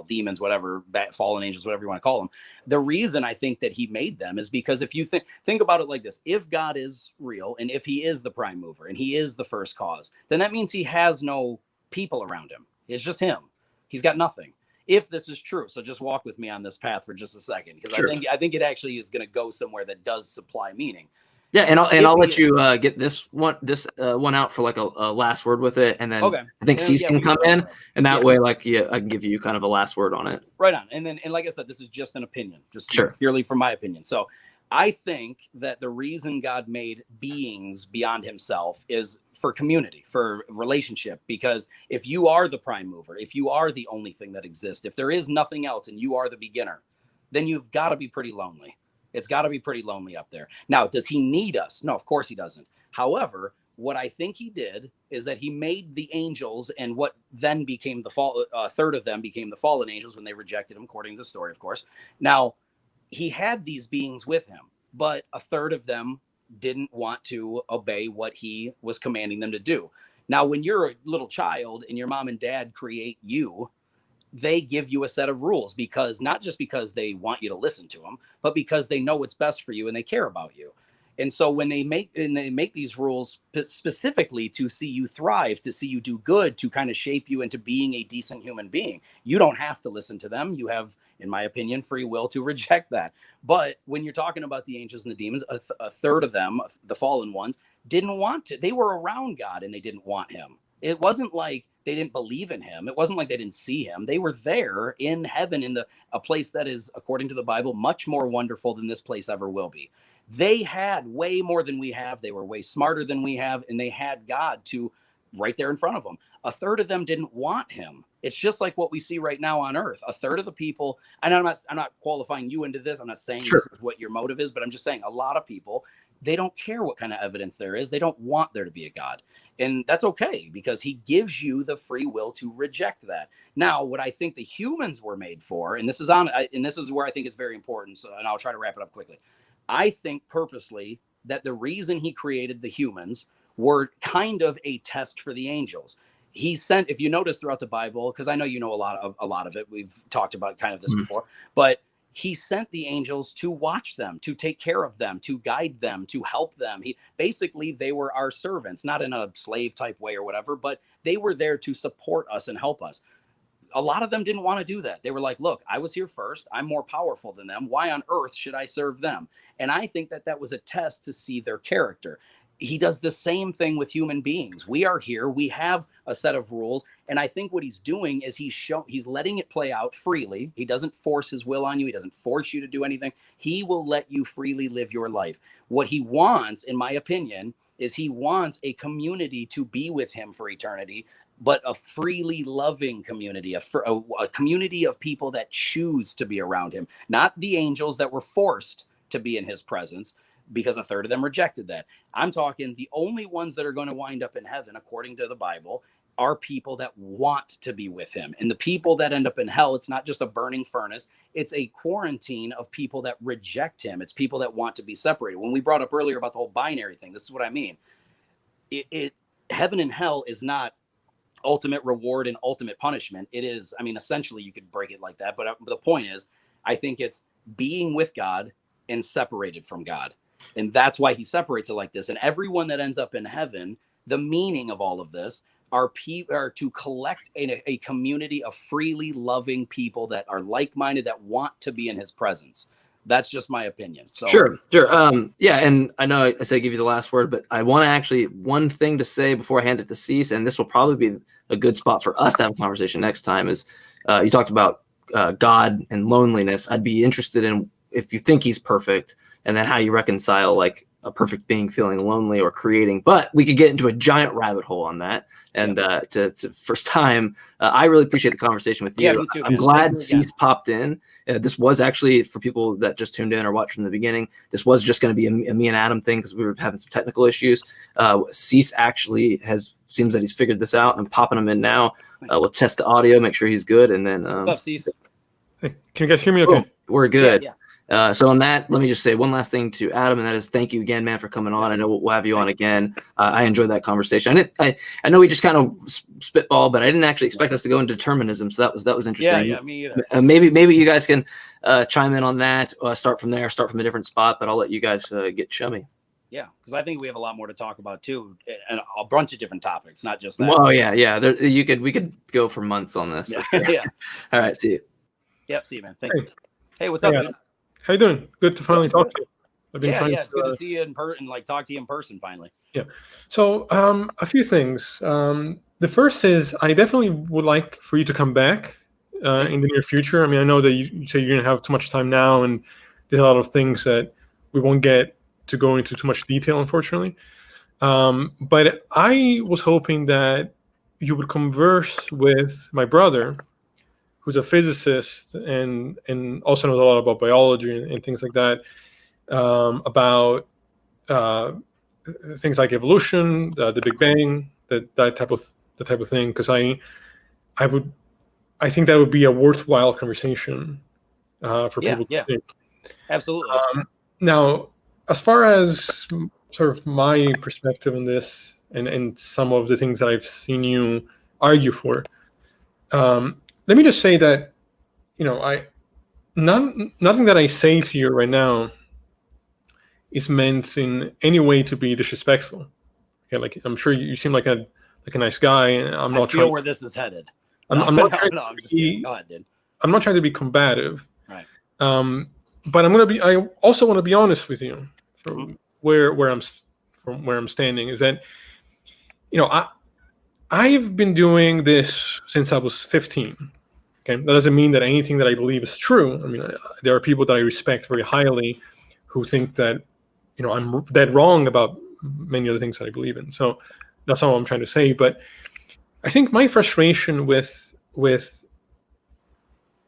demons, whatever, fallen angels, whatever you want to call them. The reason I think that he made them is because if you think about it like this, if God is real, and if he is the prime mover and he is the first cause, then that means he has no people around him. It's just him. He's got nothing. If this is true. So just walk with me on this path for just a second, because sure. I think it actually is going to go somewhere that does supply meaning. Yeah, and I'll let you get this one out for like a last word with it, and then okay. I think Cease can come in, and that way, like, I can give you kind of a last word on it. Right on, and like I said, this is just an opinion, just purely from my opinion. So I think that the reason God made beings beyond himself is for community, for relationship, because if you are the prime mover, if you are the only thing that exists, if there is nothing else and you are the beginner, then you've got to be pretty lonely. It's got to be pretty lonely up there. Now, does he need us? No, of course he doesn't. However, what I think he did is that he made the angels, and what then became a third of them became the fallen angels when they rejected him, according to the story, of course. Now, he had these beings with him, but a third of them didn't want to obey what he was commanding them to do. Now, when you're a little child and your mom and dad create you, they give you a set of rules, because not just because they want you to listen to them, but because they know what's best for you and they care about you. And so when they make these rules specifically to see you thrive, to see you do good, to kind of shape you into being a decent human being, you don't have to listen to them. You have, in my opinion, free will to reject that. But when you're talking about the angels and the demons, a third of them, the fallen ones, didn't want to. They were around God and they didn't want him. It wasn't like they didn't believe in him. It wasn't like they didn't see him. They were there in heaven, in a place that is, according to the Bible, much more wonderful than this place ever will be. They had way more than we have. They were way smarter than we have, and they had God right there in front of them. A third of them didn't want him. It's just like what we see right now on earth. A third of the people, and I'm not qualifying you into this. I'm not saying This is what your motive is, but I'm just saying a lot of people, they don't care what kind of evidence there is. They don't want there to be a God. And that's okay, because he gives you the free will to reject that. Now, what I think the humans were made for, and this is where I think it's very important. So, and I'll try to wrap it up quickly. I think purposely that the reason he created the humans were kind of a test for the angels. He sent, if you notice throughout the Bible, because I know you know a lot of it, we've talked about kind of this before, but he sent the angels to watch them, to take care of them, to guide them, to help them. They were our servants, not in a slave type way or whatever, but they were there to support us and help us. A lot of them didn't want to do that. They were like, look, I was here first. I'm more powerful than them. Why on earth should I serve them? And I think that was a test to see their character. He does the same thing with human beings. We are here. We have a set of rules. And I think what he's doing is he's letting it play out freely. He doesn't force his will on you. He doesn't force you to do anything. He will let you freely live your life. What he wants, in my opinion, is he wants a community to be with him for eternity, but a freely loving community, a community of people that choose to be around him, not the angels that were forced to be in his presence, because a third of them rejected that. I'm talking the only ones that are going to wind up in heaven, according to the Bible, are people that want to be with him. And the people that end up in hell, it's not just a burning furnace. It's a quarantine of people that reject him. It's people that want to be separated. When we brought up earlier about the whole binary thing, this is what I mean. Heaven and hell is not ultimate reward and ultimate punishment. It is, I mean, essentially you could break it like that. But the point is, I think it's being with God and separated from God. And that's why he separates it like this. And everyone that ends up in heaven, the meaning of all of this are to collect a community of freely loving people that are like-minded, that want to be in his presence. That's just my opinion. So Sure. Yeah, and I know I said give you the last word, but I want to actually one thing to say before I hand it to Cease, and this will probably be a good spot for us to have a conversation next time. Is you talked about God and loneliness. I'd be interested in if you think he's perfect, and then how you reconcile like a perfect being feeling lonely or creating. But we could get into a giant rabbit hole on that. And to first time, I really appreciate the conversation with you. Yeah, me too, I'm glad Cease popped in. This was actually, for people that just tuned in or watched from the beginning, this was just going to be a me and Adam thing because we were having some technical issues. Cease actually seems that he's figured this out. I'm popping him in now. Nice. We'll test the audio, make sure he's good. And then what's up, Cease? Hey, can you guys hear me okay? We're good. Yeah. So on that, let me just say one last thing to Adam, and that is thank you again, man, for coming on. I know we'll have you on again. I enjoyed that conversation. I know we just kind of spitball, but I didn't actually expect us to go into determinism. So that was interesting. Yeah, me either. Maybe you guys can chime in on that. Start from there. Start from a different spot, but I'll let you guys get chummy. Yeah, because I think we have a lot more to talk about too, and a bunch of different topics, not just that. Oh yeah. We could go for months on this. Yeah. For sure. Yeah. All right. See you. Yep. See you, man. Thank you. Hey, what's up, man? How you doing? Good to finally talk to you. I've been trying it's good to see you in person, like talk to you in person finally. Yeah. So a few things. The first is I definitely would like for you to come back in the near future. I mean, I know that you say you're going to have too much time now, and there's a lot of things that we won't get to go into too much detail, unfortunately. But I was hoping that you would converse with my brother, who's a physicist and also knows a lot about biology and things like that. about things like evolution, the Big Bang, that type of thing, because I think that would be a worthwhile conversation for Yeah, people to yeah, think. absolutely. Now, as far as sort of my perspective on this, and some of the things that I've seen you argue for, let me just say that, nothing that I say to you right now is meant in any way to be disrespectful. Okay, like, I'm sure you seem like a nice guy, and I'm I not feel trying. where this is headed. I'm not trying No, to I'm just kidding. Go ahead, dude. I'm not trying to be combative. Right. But I also want to be honest with you Mhm. from where I'm standing, is that, I've been doing this since I was 15. Okay, that doesn't mean that anything that I believe is true. I mean, there are people that I respect very highly who think that, I'm dead wrong about many of the things that I believe in. So that's all I'm trying to say. But I think my frustration with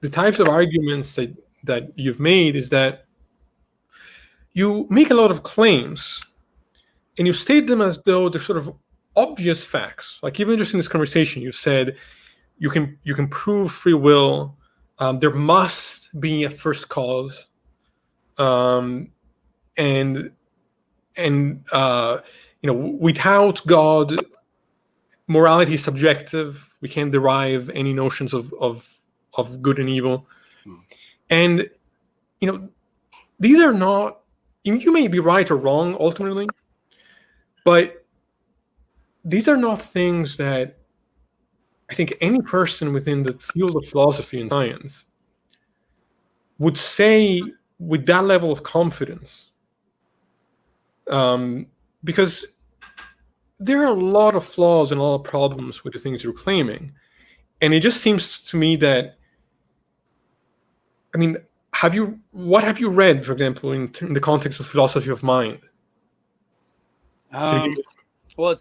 the types of arguments that you've made is that you make a lot of claims and you state them as though they're sort of obvious facts. Like, even just in this conversation, you've said you can prove free will. There must be a first cause, and without God, morality is subjective. We can't derive any notions of good and evil. And these are not. You may be right or wrong ultimately, but these are not things that I think any person within the field of philosophy and science would say with that level of confidence, because there are a lot of flaws and a lot of problems with the things you're claiming. And it just seems to me that, I mean, what have you read, for example, in the context of philosophy of mind? Well,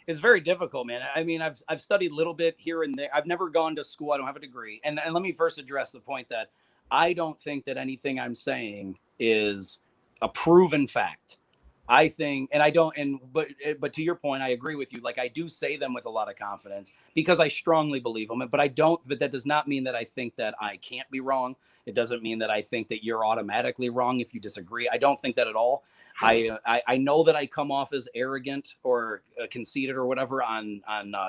it's very difficult, man. I mean, I've studied a little bit here and there. I've never gone to school. I don't have a degree. And let me first address the point that I don't think that anything I'm saying is a proven fact. I think, and I don't, but to your point, I agree with you. Like, I do say them with a lot of confidence because I strongly believe them. But that does not mean that I think that I can't be wrong. It doesn't mean that I think that you're automatically wrong if you disagree. I don't think that at all. I know that I come off as arrogant or conceited or whatever on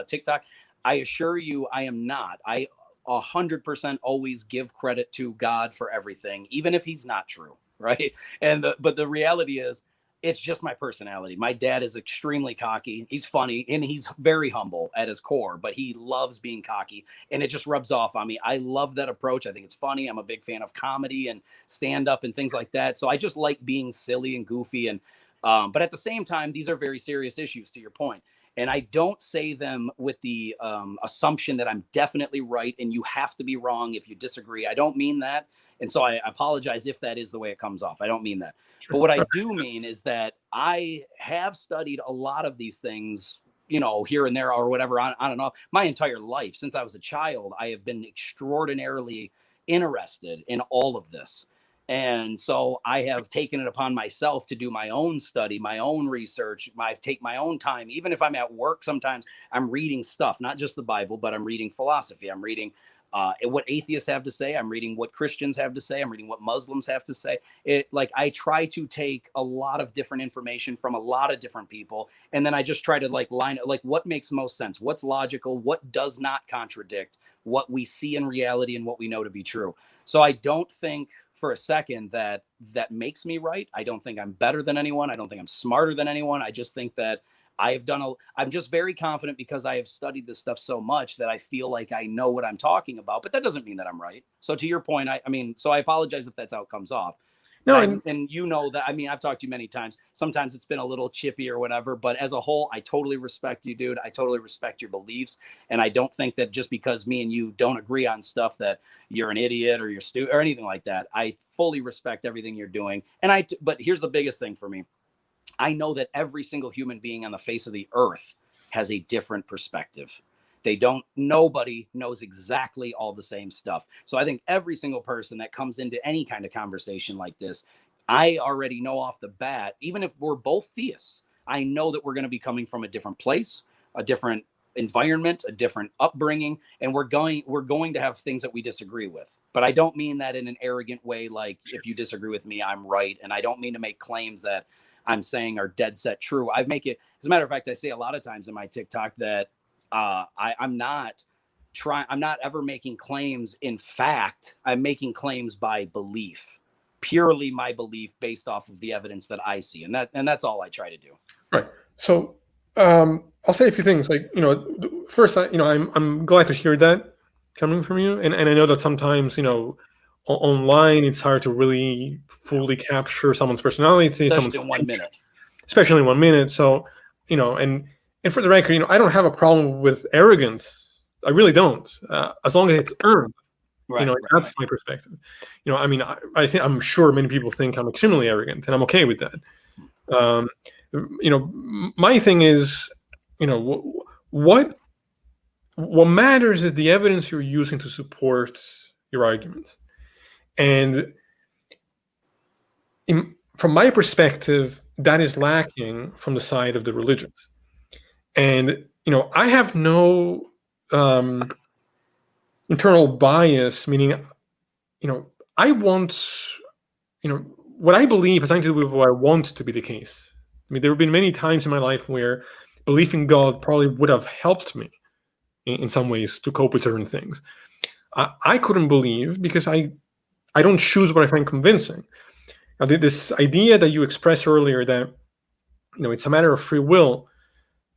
TikTok. I assure you, I am not. I 100% always give credit to God for everything, even if he's not true, right? But the reality is, it's just my personality. My dad is extremely cocky. He's funny and he's very humble at his core, but he loves being cocky and it just rubs off on me. I love that approach. I think it's funny. I'm a big fan of comedy and stand up and things like that. So I just like being silly and goofy. And, but at the same time, these are very serious issues, to your point. And I don't say them with the assumption that I'm definitely right and you have to be wrong if you disagree. I don't mean that. And so I apologize if that is the way it comes off. I don't mean that. But what I do mean is that I have studied a lot of these things, here and there or whatever, on and off my entire life. Since I was a child, I have been extraordinarily interested in all of this. And so I have taken it upon myself to do my own study, my own research. I take my own time. Even if I'm at work, sometimes I'm reading stuff, not just the Bible, but I'm reading philosophy. I'm reading what atheists have to say. I'm reading what Christians have to say. I'm reading what Muslims have to say. I try to take a lot of different information from a lot of different people. And then I just try to line it, what makes most sense, what's logical, what does not contradict what we see in reality and what we know to be true. So I don't think for a second that makes me right. I don't think I'm better than anyone. I don't think I'm smarter than anyone. I just think that I'm just very confident because I have studied this stuff so much that I feel like I know what I'm talking about, but that doesn't mean that I'm right. So to your point, so I apologize if that's how it comes off. No, and that, I've talked to you many times. Sometimes it's been a little chippy or whatever, but as a whole, I totally respect you, dude. I totally respect your beliefs. And I don't think that just because me and you don't agree on stuff that you're an idiot or you're stupid or anything like that. I fully respect everything you're doing. But here's the biggest thing for me. I know that every single human being on the face of the earth has a different perspective. Nobody knows exactly all the same stuff. So I think every single person that comes into any kind of conversation like this I already know off the bat, even if we're both theists, I know that we're going to be coming from a different place, a different environment, a different upbringing, and we're going to have things that we disagree with. But I don't mean that in an arrogant way, like if you disagree with me, I'm right. And I don't mean to make claims that I'm saying are dead set true. I make it, as a matter of fact, I say a lot of times in my TikTok that I'm not ever making claims in fact. I'm making claims by belief, purely my belief based off of the evidence that I see. And that's all I try to do. Right. So I'll say a few things. Like, first, I'm glad to hear that coming from you, and I know that sometimes, online it's hard to really fully capture someone's personality, Especially in 1 minute. Especially in 1 minute. So, and for the record, I don't have a problem with arrogance. I really don't, as long as it's earned. Right, that's my perspective. I think, I'm sure many people think I'm extremely arrogant, and I'm okay with that. My thing is, what matters is the evidence you're using to support your arguments. And from my perspective, that is lacking from the side of the religions. And, I have no internal bias, meaning, I want, what I believe has nothing to do with what I want to be the case. I mean, there have been many times in my life where belief in God probably would have helped me in some ways to cope with certain things. I couldn't believe because I don't choose what I find convincing. Now, this idea that you expressed earlier that, it's a matter of free will,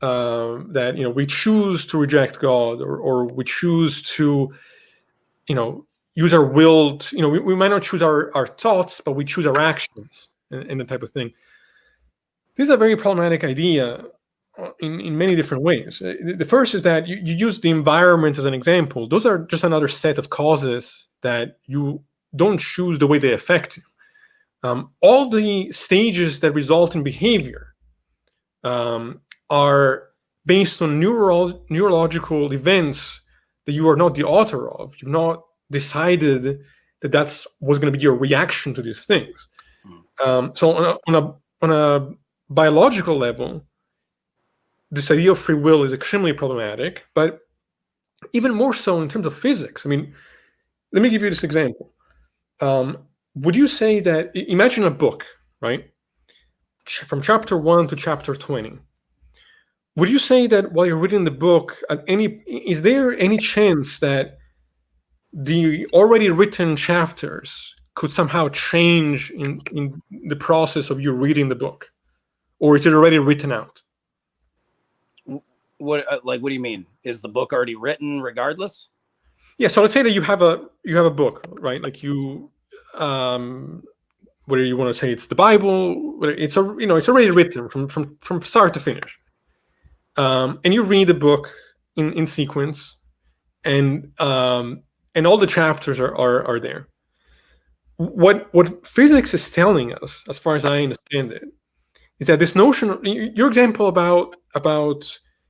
that, we choose to reject God or we choose to, use our will to, we might not choose our thoughts, but we choose our actions and the type of thing. This is a very problematic idea in many different ways. The first is that you use the environment as an example. Those are just another set of causes that you don't choose the way they affect you. All the stages that result in behavior are based on neurological events that you are not the author of. You've not decided that that's what's going to be your reaction to these things. So on a biological level, this idea of free will is extremely problematic, but even more so in terms of physics. I mean, let me give you this example. Would you say that, imagine a book, right? From chapter 1 to chapter 20. Would you say that while you're reading the book, is there any chance that the already written chapters could somehow change in the process of you reading the book? Or is it already written out? What do you mean? Is the book already written regardless? Yeah. So let's say that you have a book, right? Like whether you want to say it's the Bible, whether it's already written from start to finish, and you read the book in sequence, and all the chapters are there. What physics is telling us, as far as I understand it, is that this notion, your example about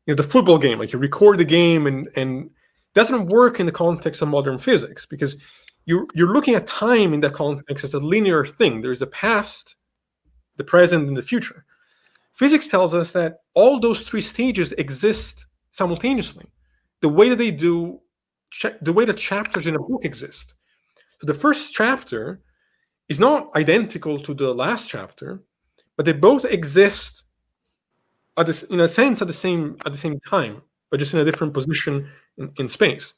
the football game, like you record the game and doesn't work in the context of modern physics because you're looking at time in that context as a linear thing. There's the past, the present, and the future. Physics tells us that all those three stages exist simultaneously, the way that they do, the way the chapters in a book exist. So the first chapter is not identical to the last chapter, but they both exist in a sense at the same time, but just in a different position in space.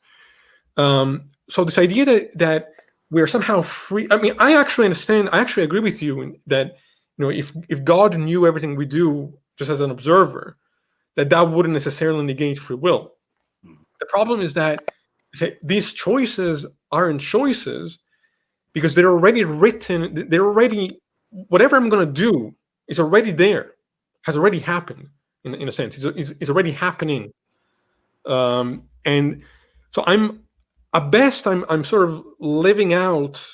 So this idea that we are somehow free. I mean, I actually understand. I actually agree with you that if God knew everything we do just as an observer, that wouldn't necessarily negate free will. The problem is that these choices aren't choices because they're already written. They're already, whatever I'm going to do is already there, has already happened in a sense. It's already happening. And so at best, I'm sort of living out.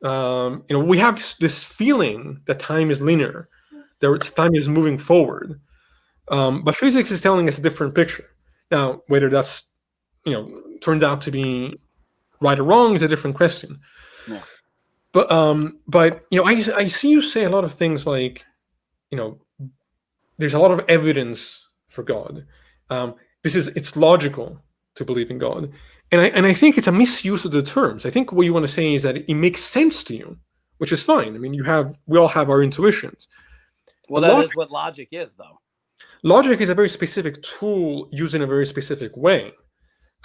We have this feeling that time is linear, that time is moving forward. But physics is telling us a different picture. Now, whether that's turns out to be right or wrong is a different question. Yeah. but I see you say a lot of things like, there's a lot of evidence for God. It's logical to believe in God, and I think it's a misuse of the terms. I think what you want to say is that it makes sense to you, which is fine. I mean, we all have our intuitions. Well, that is what logic is, though. Logic is a very specific tool used in a very specific way.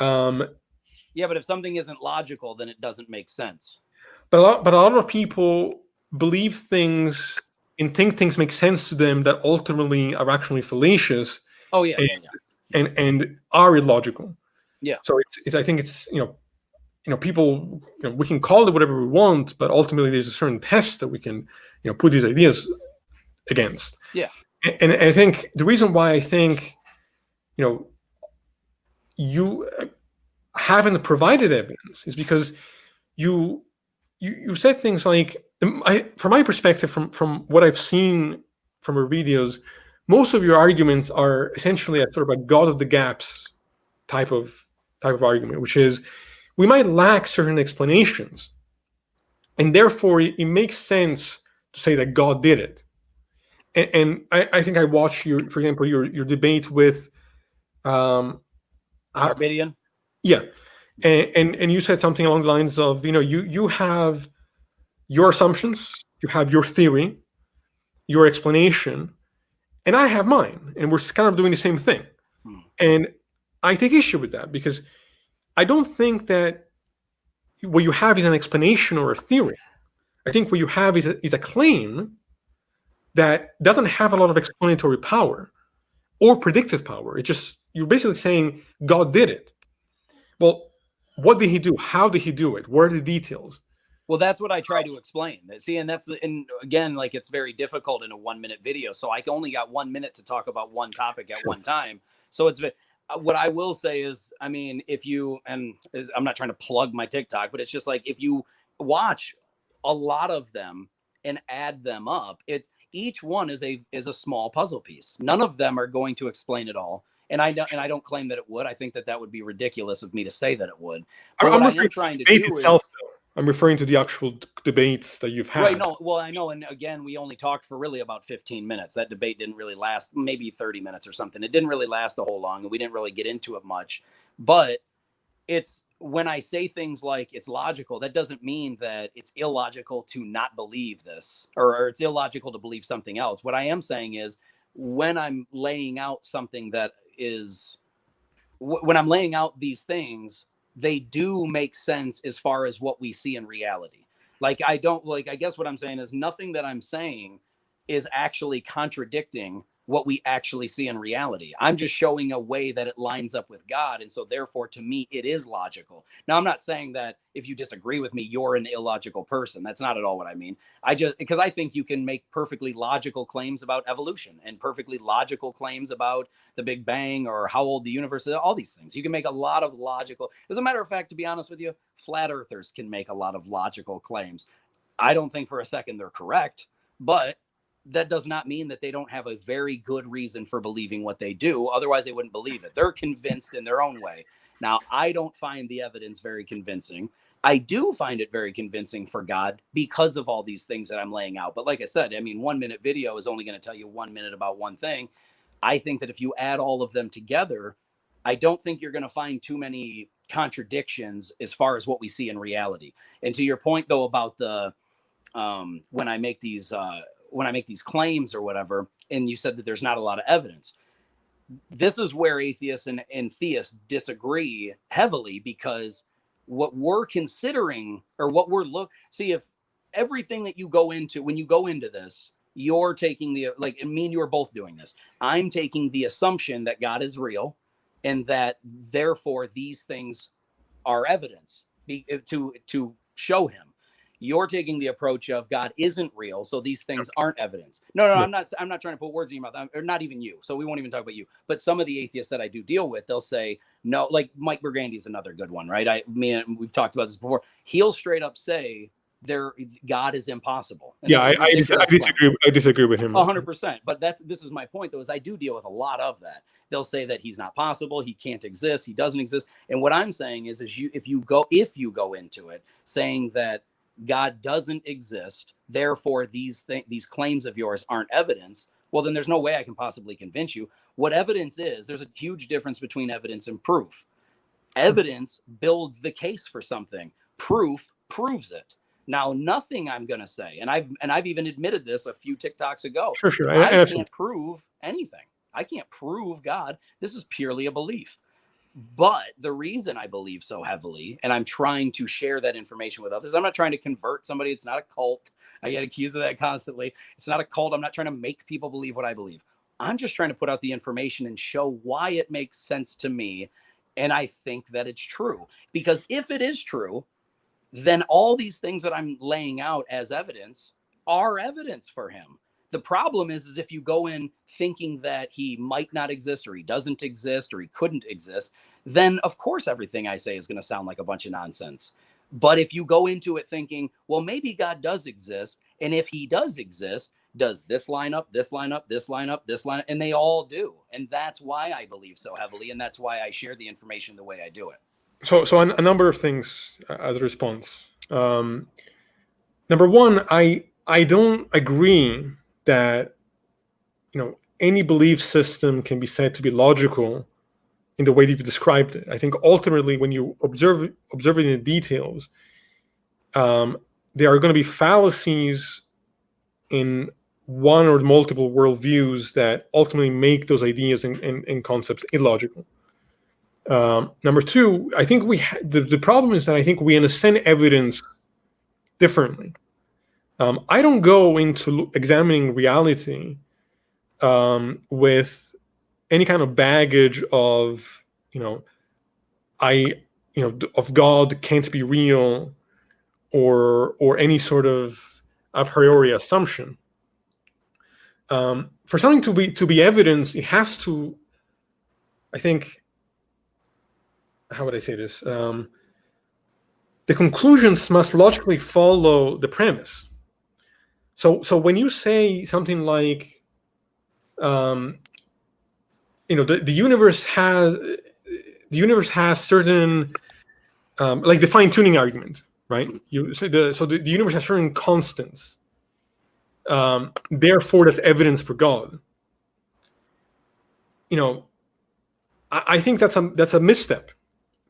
Yeah, but if something isn't logical, then it doesn't make sense. But a lot of people believe things and think things make sense to them that ultimately are actually fallacious. Oh yeah, and are illogical. Yeah. So I think it's people, we can call it whatever we want, but ultimately there's a certain test that we can put these ideas against. Yeah. And I think the reason why I think you haven't provided evidence is because you said things like, from my perspective, from what I've seen from your videos, most of your arguments are essentially a sort of a God of the gaps type of argument, which is we might lack certain explanations, and therefore it makes sense to say that God did it. And I think I watched for example, your debate with Arbidian. Yeah. And you said something along the lines of, you have your assumptions, you have your theory, your explanation, and I have mine, and we're kind of doing the same thing. And I take issue with that because I don't think that what you have is an explanation or a theory. I think what you have is a claim that doesn't have a lot of explanatory power or predictive power. You're basically saying God did it. Well, what did he do? How did he do it? What are the details? Well, that's what I try to explain. See, and again, like, it's very difficult in a 1-minute video. So I only got 1 minute to talk about one topic at one time. So what I will say is, I mean, I'm not trying to plug my TikTok, but it's just like, if you watch a lot of them and add them up, each one is a small puzzle piece. None of them are going to explain it all. And I don't claim that it would. I think that would be ridiculous of me to say that it would. But what I am trying to do is, I'm referring to the actual debates that you've had. Right. No. Well, I know. And again, we only talked for really about 15 minutes. That debate didn't really last, maybe 30 minutes or something. It didn't really last a whole long, and we didn't really get into it much. But when I say things like it's logical, that doesn't mean that it's illogical to not believe this, or it's illogical to believe something else. What I am saying is, when I'm laying out something when I'm laying out these things, they do make sense as far as what we see in reality. I guess what I'm saying is nothing that I'm saying is actually contradicting what we actually see in reality. I'm just showing a way that it lines up with God. And so therefore, to me, it is logical. Now, I'm not saying that if you disagree with me, you're an illogical person. That's not at all what I mean. Because I think you can make perfectly logical claims about evolution and perfectly logical claims about the Big Bang or how old the universe is, all these things. You can make a lot of logical, as a matter of fact, to be honest with you, flat earthers can make a lot of logical claims. I don't think for a second they're correct, but that does not mean that they don't have a very good reason for believing what they do. Otherwise, they wouldn't believe it. They're convinced in their own way. Now, I don't find the evidence very convincing. I do find it very convincing for God because of all these things that I'm laying out. But like I said, I mean, 1 minute video is only going to tell you 1 minute about one thing. I think that if you add all of them together, I don't think you're going to find too many contradictions as far as what we see in reality. And to your point, though, about when I make these claims or whatever, and you said that there's not a lot of evidence, this is where atheists and theists disagree heavily, because what we're considering, or what see, if everything that you go into, when you go into this, you're taking and me and you are both doing this. I'm taking the assumption that God is real, and that therefore these things are evidence to show him. You're taking the approach of God isn't real, so these things aren't evidence. No, I'm not trying to put words in your mouth, or not even you. So we won't even talk about you. But some of the atheists that I do deal with, they'll say no. Like Mike Burgandy is another good one, right? We've talked about this before. He'll straight up say God is impossible. And yeah, I disagree with him 100%. But this is my point, though, is I do deal with a lot of that. They'll say that he's not possible, he can't exist, he doesn't exist. And what I'm saying is if you go into it saying that God doesn't exist, therefore these claims of yours aren't evidence, well, then there's no way I can possibly convince you. What evidence is, there's a huge difference between evidence and proof. Evidence builds the case for something. Proof proves it. Now, nothing I'm going to say, and I've even admitted this a few TikToks ago. Sure. I can't prove anything. I can't prove God. This is purely a belief. But the reason I believe so heavily, and I'm trying to share that information with others, I'm not trying to convert somebody. It's not a cult. I get accused of that constantly. It's not a cult. I'm not trying to make people believe what I believe. I'm just trying to put out the information and show why it makes sense to me. And I think that it's true. Because if it is true, then all these things that I'm laying out as evidence are evidence for him. The problem is if you go in thinking that he might not exist, or he doesn't exist, or he couldn't exist, then of course everything I say is going to sound like a bunch of nonsense. But if you go into it thinking, well, maybe God does exist, and if he does exist, does this line up, this line up, this line up, this line up, and they all do. And that's why I believe so heavily, and that's why I share the information the way I do it. So a number of things as a response. Number one, I don't agree that any belief system can be said to be logical in the way that you've described it. I think ultimately, when you observe it in the details, there are going to be fallacies in one or multiple worldviews that ultimately make those ideas and concepts illogical. Number two, I think the problem is that I think we understand evidence differently. I don't go into examining reality with any kind of baggage of of God can't be real, or any sort of a priori assumption. For something to be evidence, it has to, I think, how would I say this? The conclusions must logically follow the premise. So when you say something like, the universe has certain, like the fine-tuning argument, right? You say the universe has certain constants. Therefore, that's evidence for God. I think that's a misstep,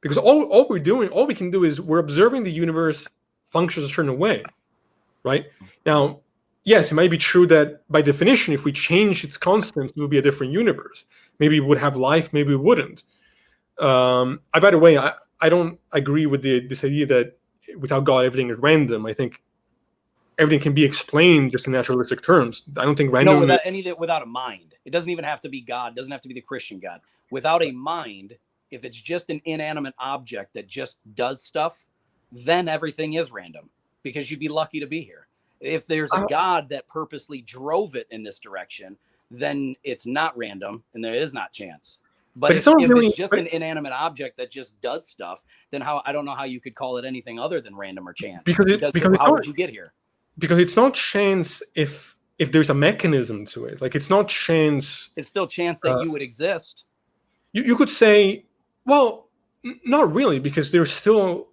because all we can do is we're observing the universe functions a certain way, right? Now, yes, it might be true that by definition, if we change its constants, it would be a different universe. Maybe it would have life, maybe it wouldn't. By the way, I don't agree with this idea that without God, everything is random. I think everything can be explained just in naturalistic terms. I don't think random. No, without a mind. It doesn't even have to be God. It doesn't have to be the Christian God. Without a mind, if it's just an inanimate object that just does stuff, then everything is random, because you'd be lucky to be here. If there's a God that purposely drove it in this direction, then it's not random and there is not chance. But if it's just an inanimate object that just does stuff, then I don't know how you could call it anything other than random or chance. Because how would you get here? Because it's not chance if there's a mechanism to it. Like, it's not chance. It's still chance that you would exist. You could say, well, not really, because there's still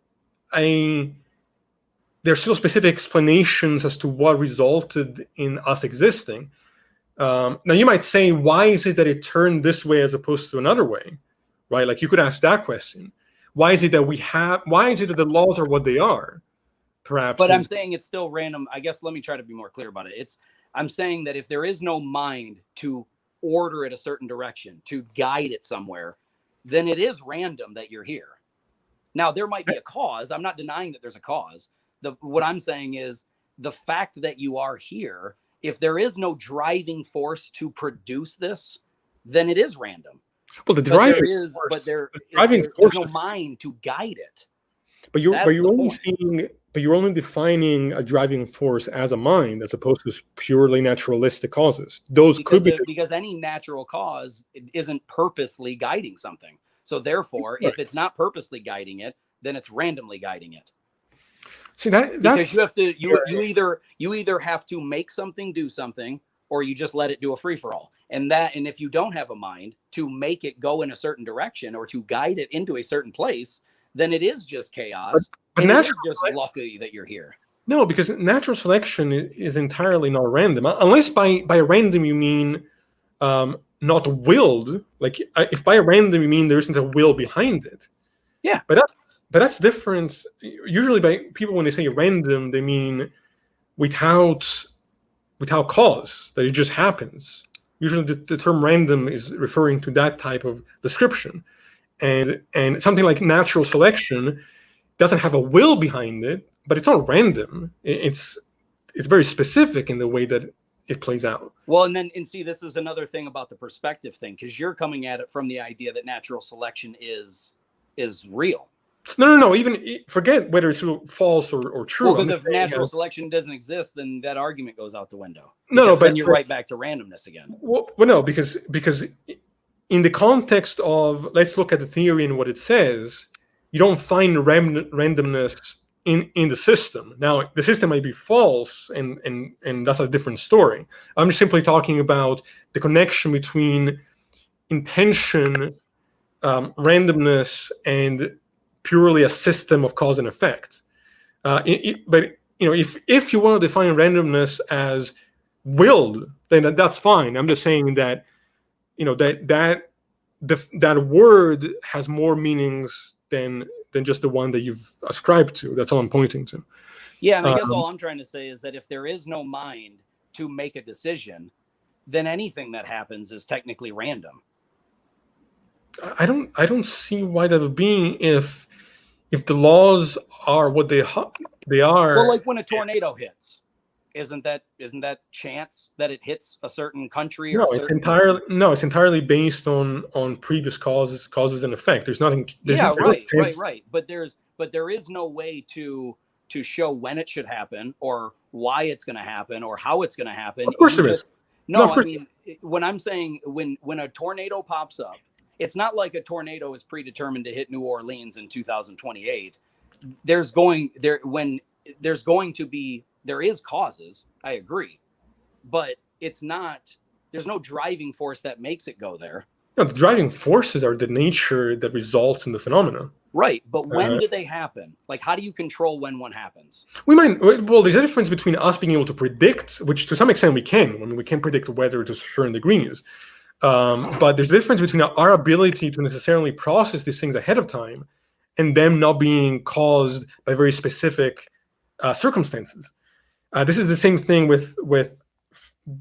specific explanations as to what resulted in us existing. Now, you might say, why is it that it turned this way as opposed to another way, right? Like, you could ask that question. Why is it that the laws are what they are? Perhaps. But I'm saying it's still random. I guess let me try to be more clear about it. I'm saying that if there is no mind to order it a certain direction, to guide it somewhere, then it is random that you're here. Now, there might be a cause. I'm not denying that there's a cause. What I'm saying is the fact that you are here, if there is no driving force to produce this, then it is random. Well, there's no mind to guide it. But you're only defining a driving force as a mind, as opposed to purely naturalistic causes. Because any natural cause isn't purposely guiding something. So therefore, if it's not purposely guiding it, then it's randomly guiding it. See, because you either have to make something do something, or you just let it do a free for all. And if you don't have a mind to make it go in a certain direction or to guide it into a certain place, then it is just chaos. But and it's just lucky that you're here. No, because natural selection is entirely not random, unless by random you mean not willed. Like if by random you mean there isn't a will behind it. Yeah. But that's different. Usually, by people when they say random, they mean without cause, that it just happens. Usually, the term random is referring to that type of description, and something like natural selection doesn't have a will behind it, but it's not random. It's very specific in the way that it plays out. Well, and see, this is another thing about the perspective thing, because you're coming at it from the idea that natural selection is real. No. Even forget whether it's false or true. Well, because if natural selection doesn't exist, then that argument goes out the window. But then you're right back to randomness again. Well, no, because in the context of, let's look at the theory and what it says, you don't find randomness in the system. Now, the system might be false, and that's a different story. I'm just simply talking about the connection between intention, randomness, and purely a system of cause and effect. But if you want to define randomness as willed, then that's fine. I'm just saying that that word has more meanings than just the one that you've ascribed to. That's all I'm pointing to. Yeah, and I guess all I'm trying to say is that if there is no mind to make a decision, then anything that happens is technically random. I don't see why that would be if the laws are what they are. Well, like when a tornado hits, isn't that chance that it hits a certain country? Or it's entirely based on previous causes and effect. There's nothing. Right. But there is no way to show when it should happen or why it's going to happen or how it's going to happen. Of course there is. No, I mean, when I'm saying when a tornado pops up, it's not like a tornado is predetermined to hit New Orleans in 2028. There is causes, I agree, but there's no driving force that makes it go there. No, the driving forces are the nature that results in the phenomena. Right, but when do they happen? Like, how do you control when one happens? There's a difference between us being able to predict, which to some extent we can. I mean, we can predict weather to a certain degree. But there's a difference between our ability to necessarily process these things ahead of time and them not being caused by very specific circumstances. This is the same thing with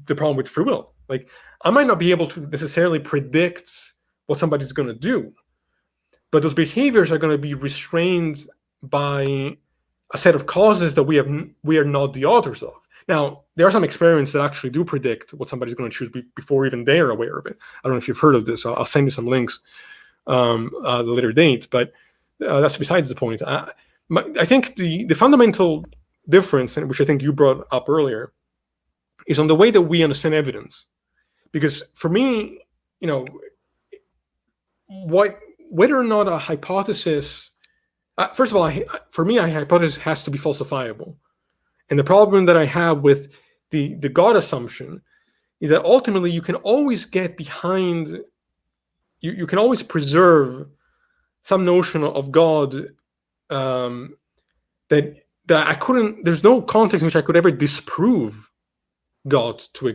the problem with free will. Like, I might not be able to necessarily predict what somebody's going to do, but those behaviors are going to be restrained by a set of causes that we are not the authors of. Now, there are some experiments that actually do predict what somebody's going to choose before even they're aware of it. I don't know if you've heard of this. I'll send you some links at a later date, but that's besides the point. I think the fundamental difference, which I think you brought up earlier, is on the way that we understand evidence. Because for me, whether or not a hypothesis, first of all, for me, a hypothesis has to be falsifiable. And the problem that I have with the God assumption is that ultimately you can always get behind, you can always preserve some notion of God that I couldn't, there's no context in which I could ever disprove God to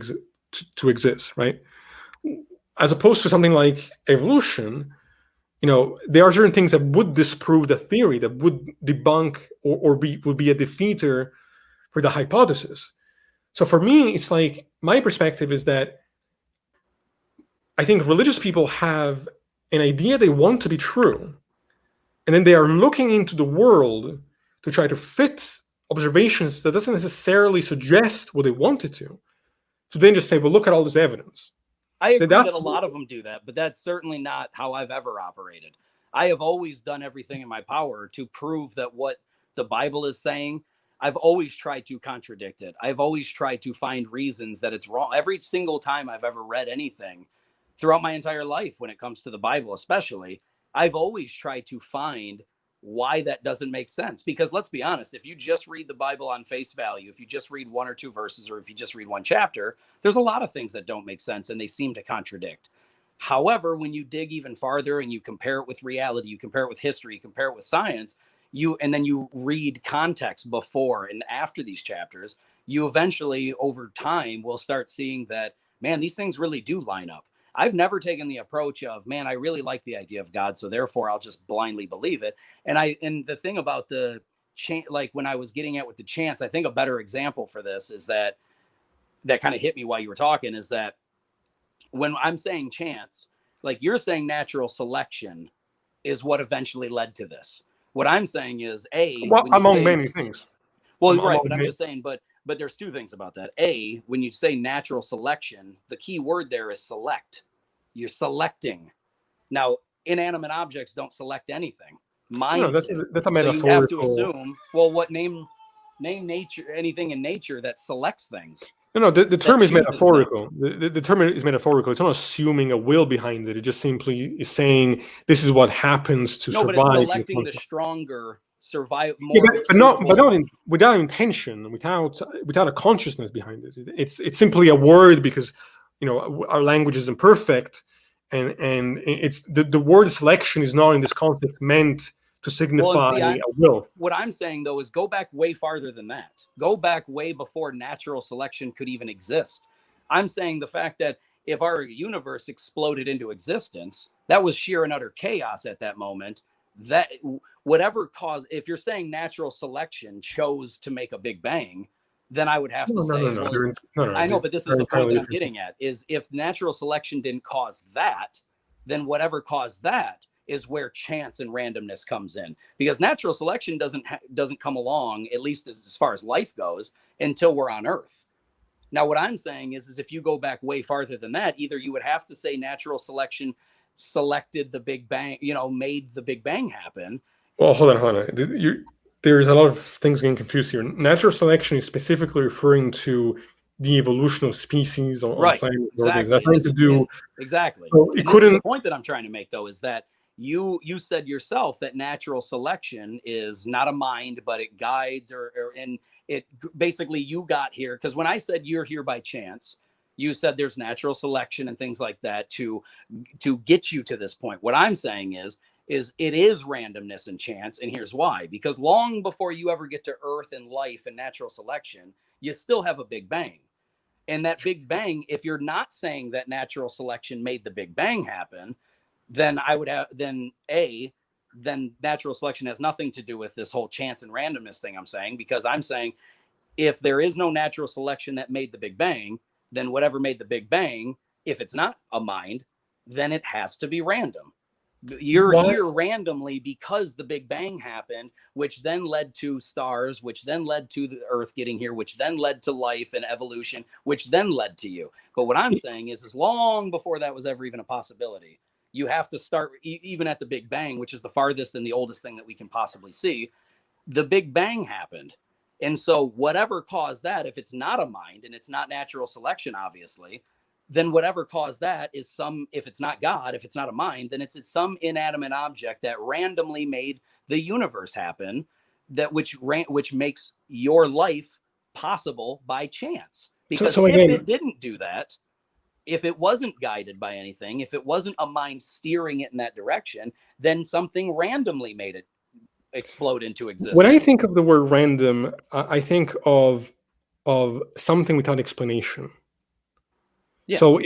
exist, right? As opposed to something like evolution, there are certain things that would disprove the theory, that would debunk or would be a defeater for the hypothesis. So for me, it's like, my perspective is that I think religious people have an idea they want to be true, and then they are looking into the world to try to fit observations that doesn't necessarily suggest what they wanted to then just say, well, look at all this evidence. I agree that a lot of them do that, but that's certainly not how I've ever operated. I have always done everything in my power to prove that what the Bible is saying, I've always tried to contradict it. I've always tried to find reasons that it's wrong. Every single time I've ever read anything throughout my entire life, when it comes to the Bible especially, I've always tried to find why that doesn't make sense. Because let's be honest, if you just read the Bible on face value, if you just read one or two verses, or if you just read one chapter, there's a lot of things that don't make sense and they seem to contradict. However, when you dig even farther and you compare it with reality, you compare it with history, you compare it with science, and then you read context before and after these chapters, you eventually over time will start seeing that, man, these things really do line up. I've never taken the approach of, man, I really like the idea of God, so therefore I'll just blindly believe it. And the thing about the like when I was getting at with the chance, I think a better example for this is that kind of hit me while you were talking, is that when I'm saying chance, like you're saying natural selection is what eventually led to this. What I'm saying is, Well, among many things. Well, right, but I'm just saying, but there's two things about that. When you say natural selection, the key word there is select. You're selecting. Now, inanimate objects don't select anything. Minds do. That's a metaphorical. So you have to assume, well, what name nature, anything in nature that selects things. No, the term is metaphorical. The term is metaphorical. It's not assuming a will behind it. It just simply is saying this is what happens to survive. No, but it's selecting the stronger, survive more. Yeah, but not without intention, without a consciousness behind it. It's simply a word because our language is imperfect, and it's the word selection is not in this context meant to signify a will. What I'm saying, though, is go back way farther than that. Go back way before natural selection could even exist. I'm saying the fact that if our universe exploded into existence, that was sheer and utter chaos at that moment. That whatever caused, if you're saying natural selection chose to make a Big Bang, then I would have to say, no, I know, but this is the point that I'm getting at, is if natural selection didn't cause that, then whatever caused that is where chance and randomness comes in, because natural selection doesn't come along, at least as far as life goes, until we're on Earth. Now, what I'm saying is if you go back way farther than that, either you would have to say natural selection selected the Big Bang, made the Big Bang happen. Well, hold on. There's a lot of things getting confused here. Natural selection is specifically referring to the evolution of species on planets. Exactly. That's nothing to do. Exactly. So it couldn't. The point that I'm trying to make, though, is that you said yourself that natural selection is not a mind, but it guides and it basically you got here. Because when I said you're here by chance, you said there's natural selection and things like that to get you to this point. What I'm saying is it is randomness and chance. And here's why. Because long before you ever get to Earth and life and natural selection, you still have a Big Bang. And that Big Bang, if you're not saying that natural selection made the Big Bang happen, then then natural selection has nothing to do with this whole chance and randomness thing I'm saying, because I'm saying if there is no natural selection that made the Big Bang, then whatever made the Big Bang, if it's not a mind, then it has to be random. You're here randomly because the Big Bang happened, which then led to stars, which then led to the Earth getting here, which then led to life and evolution, which then led to you. But what I'm saying is long before that was ever even a possibility, you have to start even at the Big Bang, which is the farthest and the oldest thing that we can possibly see. The Big Bang happened. And so whatever caused that, if it's not a mind and it's not natural selection, obviously, then whatever caused that is if it's not God, if it's not a mind, then it's some inanimate object that randomly made the universe happen, which makes your life possible by chance. Because if it didn't do that, if it wasn't guided by anything, if it wasn't a mind steering it in that direction, then something randomly made it explode into existence. When I think of the word random, I think of something without explanation. Yeah. So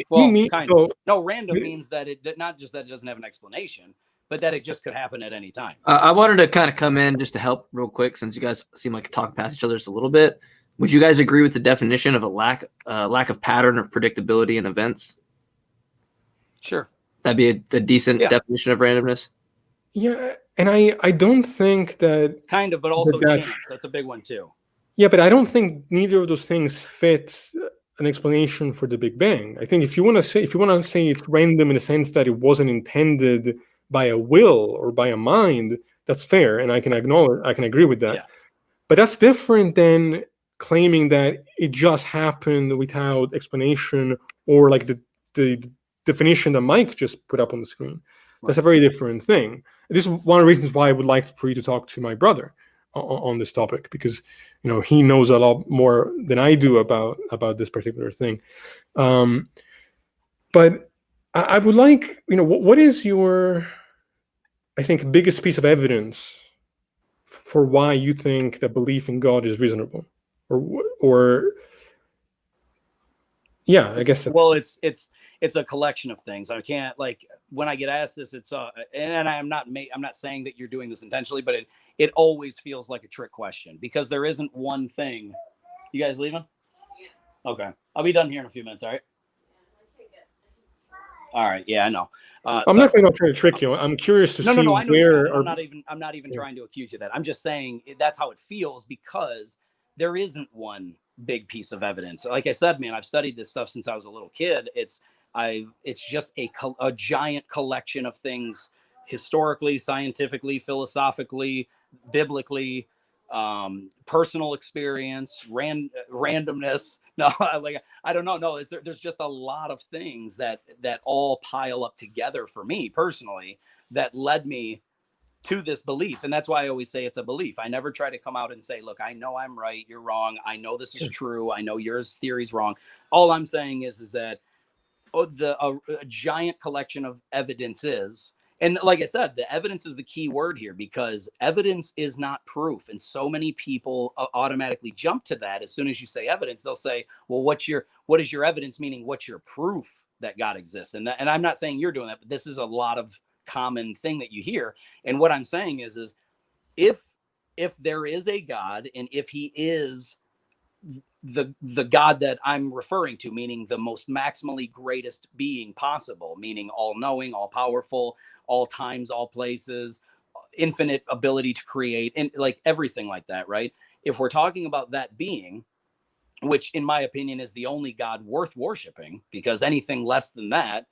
random means that it not just that it doesn't have an explanation, but that it just could happen at any time. I wanted to kind of come in just to help real quick, since you guys seem like talk past each other just a little bit. Would you guys agree with the definition of a lack of pattern or predictability in events? Sure. That'd be a decent definition of randomness. Yeah, and I don't think that kind of, but also chance. That's a big one too. Yeah, but I don't think neither of those things fit an explanation for the Big Bang. I think if you want to say it's random in the sense that it wasn't intended by a will or by a mind, that's fair, and I can agree with that. Yeah. But that's different than claiming that it just happened without explanation, or like the definition that Mike just put up on the screen. Right. That's a very different thing. This is one of the reasons why I would like for you to talk to my brother on this topic, because he knows a lot more than I do about this particular thing. But I would like, what is your, I think, biggest piece of evidence for why you think that belief in God is reasonable, or yeah, I guess that's, well, it's a collection of things. I can't, like, when I get asked this, it's and I'm not saying that you're doing this intentionally, but it always feels like a trick question because there isn't one thing. You guys leaving? Yeah. Okay, I'll be done here in a few minutes. All right. All right. Yeah, I know. I'm not trying to trick you. I'm curious to see I know where. I'm not even trying to accuse you of that. I'm just saying that's how it feels because there isn't one big piece of evidence. Like I said, man, I've studied this stuff since I was a little kid. It's just a giant collection of things, historically, scientifically, philosophically, biblically, personal experience, randomness. No, like, I don't know. No, there's just a lot of things that all pile up together for me personally that led me to this belief. And that's why I always say it's a belief. I never try to come out and say, look, I know I'm right, you're wrong. I know this is true. I know your theory's wrong. All I'm saying is that a giant collection of evidence is, and like I said, the evidence is the key word here because evidence is not proof. And so many people automatically jump to that. As soon as you say evidence, they'll say, well, what is your evidence? Meaning what's your proof that God exists? And I'm not saying you're doing that, but this is a lot of common thing that you hear. And what I'm saying is if there is a God and if he is the God that I'm referring to, meaning the most maximally greatest being possible, meaning all knowing, all powerful, all times, all places, infinite ability to create, and like everything like that, right? If we're talking about that being, which in my opinion is the only God worth worshiping, because anything less than that,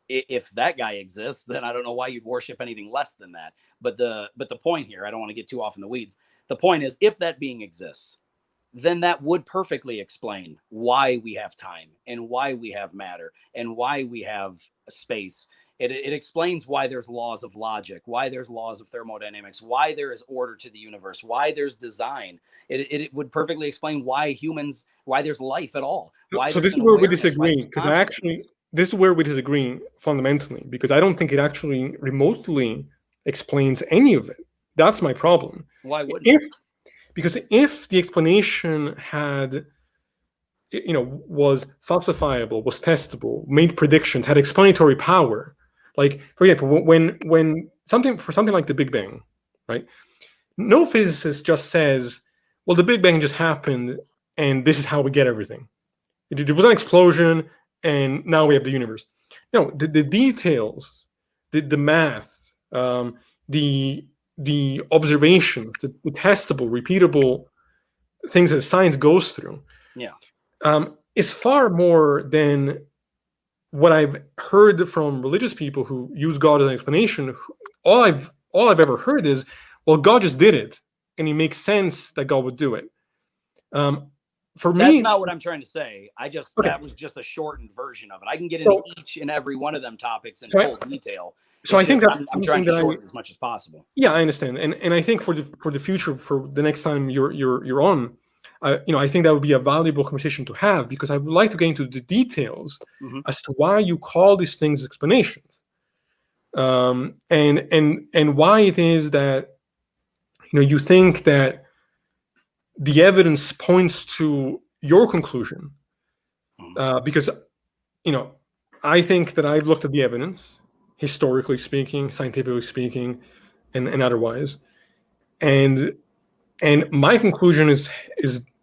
if that guy exists, then I don't know why you'd worship anything less than that. But the point here, I don't want to get too off in the weeds. The point is, if that being exists, then that would perfectly explain why we have time and why we have matter and why we have space. It explains why there's laws of logic, why there's laws of thermodynamics, why there is order to the universe, why there's design. It would perfectly explain why there's life at all. So this is where we disagree. This is where we disagree fundamentally, because I don't think it actually remotely explains any of it. That's my problem. Why wouldn't it? Because if the explanation was falsifiable, was testable, made predictions, had explanatory power, like, for example, when something like the Big Bang, right? No physicist just says, well, the Big Bang just happened and this is how we get everything. There was an explosion and now we have the universe. No, the details, the math, the observations, the testable, repeatable things that science goes through, is far more than what I've heard from religious people who use God as an explanation. All I've ever heard is, well, God just did it, and it makes sense that God would do it. For me, that's not what I'm trying to say. That was just a shortened version of it. I can get into each and every one of them topics in full detail. So I think that I'm trying to shorten as much as possible. Yeah, I understand, and I think for the future, for the next time you're on, I think that would be a valuable conversation to have, because I would like to get into the details as to why you call these things explanations, and why it is that you think that the evidence points to your conclusion, because I think that I've looked at the evidence, historically speaking, scientifically speaking, and otherwise, and my conclusion is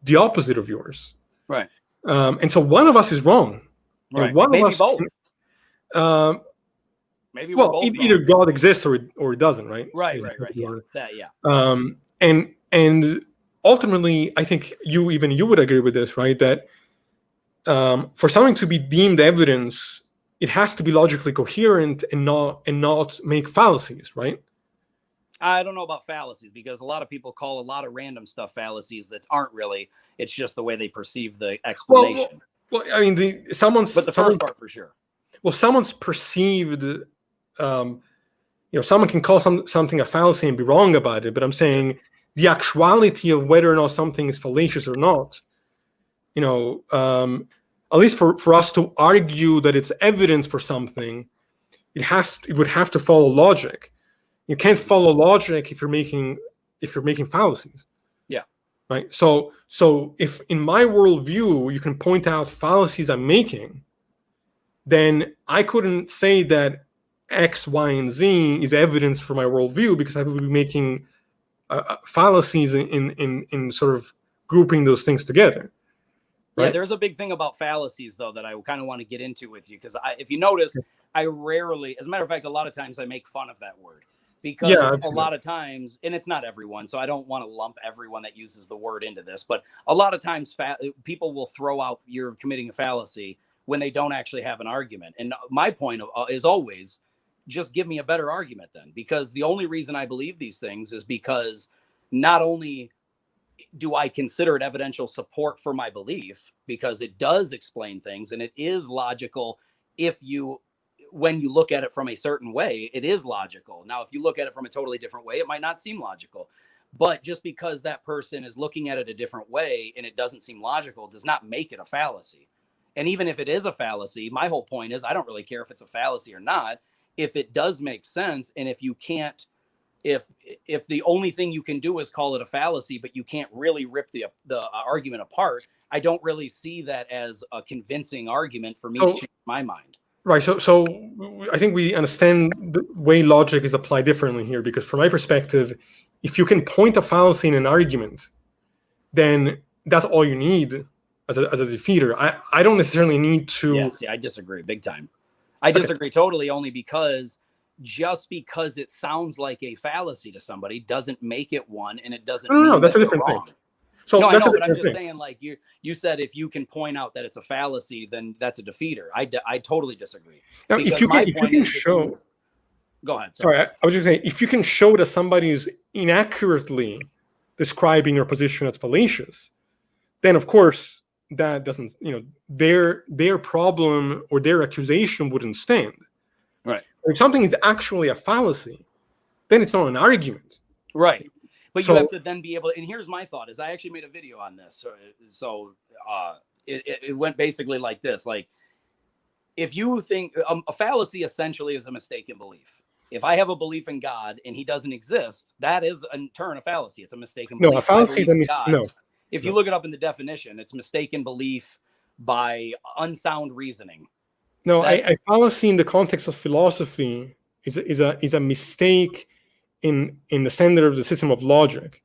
the opposite of yours, right? And so one of us is wrong, right? Maybe both. Maybe we're both either wrong. God exists or it doesn't, right? Right. Yeah. And ultimately, I think you would agree with this, right? That for something to be deemed evidence, it has to be logically coherent and not make fallacies, right? I don't know about fallacies, because a lot of people call a lot of random stuff fallacies that aren't really. It's just the way they perceive the explanation. Well, I mean, the first part for sure. Well, someone's perceived. Someone can call something a fallacy and be wrong about it, but I'm saying the actuality of whether or not something is fallacious or not, at least for us to argue that it's evidence for something, it would have to follow logic. You can't follow logic if you're making if you're making fallacies. Yeah. Right. So if in my worldview you can point out fallacies I'm making, then I couldn't say that X, Y, and Z is evidence for my worldview, because I would be making fallacies in sort of grouping those things together. Right? Yeah, there's a big thing about fallacies, though, that I kind of want to get into with you, because if you notice, I rarely, as a matter of fact, a lot of times I make fun of that word, because a lot of times, and it's not everyone, so I don't want to lump everyone that uses the word into this, but a lot of times people will throw out you're committing a fallacy when they don't actually have an argument. And my point is always, just give me a better argument then, because the only reason I believe these things is because not only do I consider it evidential support for my belief, because it does explain things and it is logical. When you look at it from a certain way, it is logical. Now, if you look at it from a totally different way, it might not seem logical. But just because that person is looking at it a different way and it doesn't seem logical does not make it a fallacy. And even if it is a fallacy, my whole point is I don't really care if it's a fallacy or not. If it does make sense, and if you can't, if the only thing you can do is call it a fallacy, but you can't really rip the argument apart, I don't really see that as a convincing argument for me to change my mind. Right. So I think we understand the way logic is applied differently here, because from my perspective, if you can point a fallacy in an argument, then that's all you need as a defeater. I don't necessarily need to. Yes, I disagree big time. I disagree totally, only because just because it sounds like a fallacy to somebody doesn't make it one, and it doesn't mean that's a they're different wrong. thing. So no, I that's know, but I'm just thing. saying, like you said, if you can point out that it's a fallacy, then that's a defeater. I totally disagree. Now, if you can show, go ahead. Sorry, I was just saying, if you can show that somebody is inaccurately describing your position as fallacious, then of course that doesn't, their problem or their accusation wouldn't stand. Right. If something is actually a fallacy, then it's not an argument. Right. But you have to then be able to, and here's my thought, is I actually made a video on this. So it went basically like this. Like, if you think a fallacy essentially is a mistaken belief. If I have a belief in God and he doesn't exist, that is in turn a fallacy. It's a mistaken belief. No, a fallacy is no. If you look it up in the definition, it's mistaken belief by unsound reasoning. No, a fallacy in the context of philosophy is a mistake in the center of the system of logic.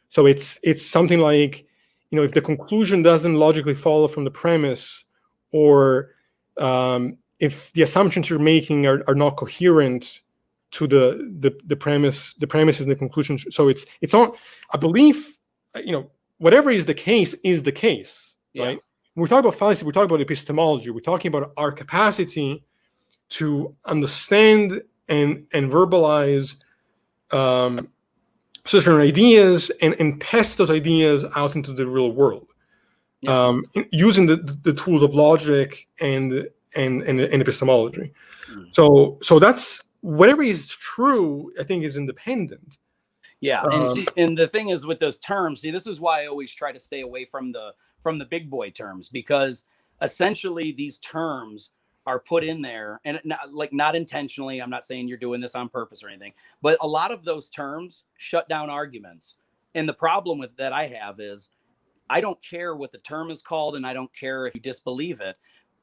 So it's something like, if the conclusion doesn't logically follow from the premise, or if the assumptions you're making are not coherent to the premises and the conclusion. So it's not a belief, whatever is the case, right? When we talk about fallacy, we talk about epistemology. We're talking about our capacity to understand and verbalize certain ideas and test those ideas out into the real world, using the tools of logic and epistemology. So that's whatever is true, I think, is independent. Yeah, and the thing is with those terms, this is why I always try to stay away from the big boy terms, because essentially these terms are put in there, and not intentionally. I'm not saying you're doing this on purpose or anything, but a lot of those terms shut down arguments. And the problem with that I have is I don't care what the term is called, and I don't care if you disbelieve it.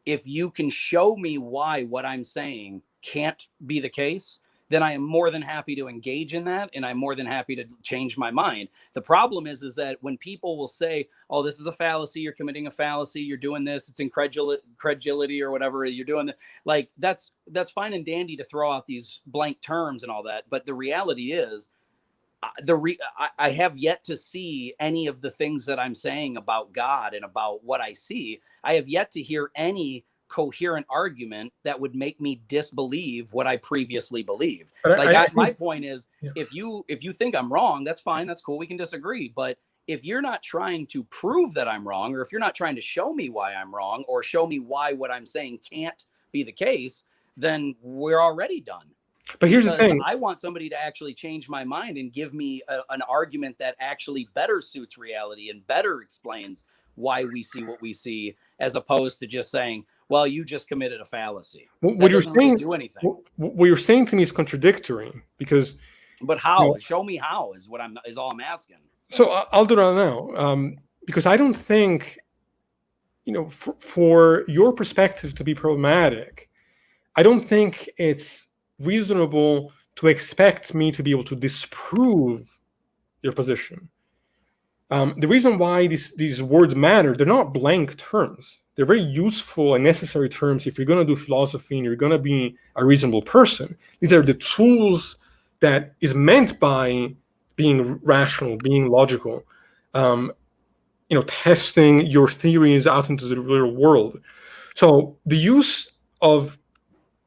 If you can show me why what I'm saying can't be the case, then I am more than happy to engage in that, and I'm more than happy to change my mind. The problem is that when people will say, "Oh, this is a fallacy. You're committing a fallacy. You're doing this. It's incredulity or whatever you're doing," like that's fine and dandy to throw out these blank terms and all that. But the reality is, I have yet to see any of the things that I'm saying about God and about what I see. I have yet to hear any coherent argument that would make me disbelieve what I previously believed. My point is, if you think I'm wrong, that's fine, that's cool, we can disagree. But if you're not trying to prove that I'm wrong, or if you're not trying to show me why I'm wrong, or show me why what I'm saying can't be the case, then we're already done. But here's the thing. I want somebody to actually change my mind and give me an argument that actually better suits reality and better explains why we see what we see, as opposed to just saying, well, you just committed a fallacy. What you're saying, do anything. What you're saying to me is contradictory, because But how? No. Show me how is all I'm asking. So I'll do that now, because I don't think, for your perspective to be problematic, I don't think it's reasonable to expect me to be able to disprove your position. The reason why these words matter, they're not blank terms. They're very useful and necessary terms if you're going to do philosophy and you're going to be a reasonable person. These are the tools that is meant by being rational, being logical, testing your theories out into the real world. So the use of,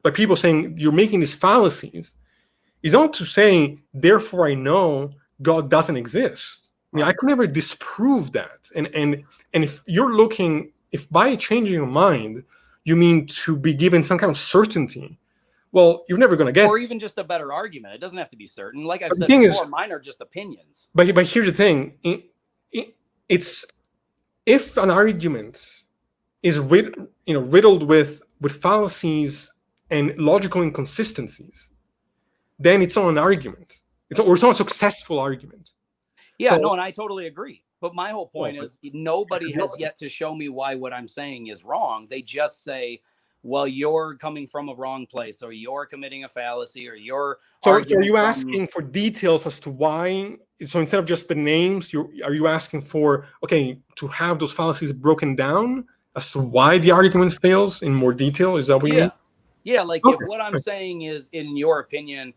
by people saying you're making these fallacies, is not to say, therefore I know God doesn't exist. I mean, I could never disprove that. And if you're looking, if by changing your mind, you mean to be given some kind of certainty, well, you're never going to get. Or even just a better argument. It doesn't have to be certain. Like I've But the said thing before, is- mine are just opinions. But here's the thing: it's if an argument is riddled with fallacies and logical inconsistencies, then it's not an argument. It's not a successful argument. Yeah, So- no, and I totally agree. But my whole point is nobody has yet to show me why what I'm saying is wrong. They just say, well, you're coming from a wrong place, or you're committing a fallacy, or you're So are arguing you from- asking for details as to why? So instead of just the names, are you asking for, to have those fallacies broken down as to why the argument fails in more detail? Is that what you mean? Yeah, like Okay. if what I'm saying is, in your opinion,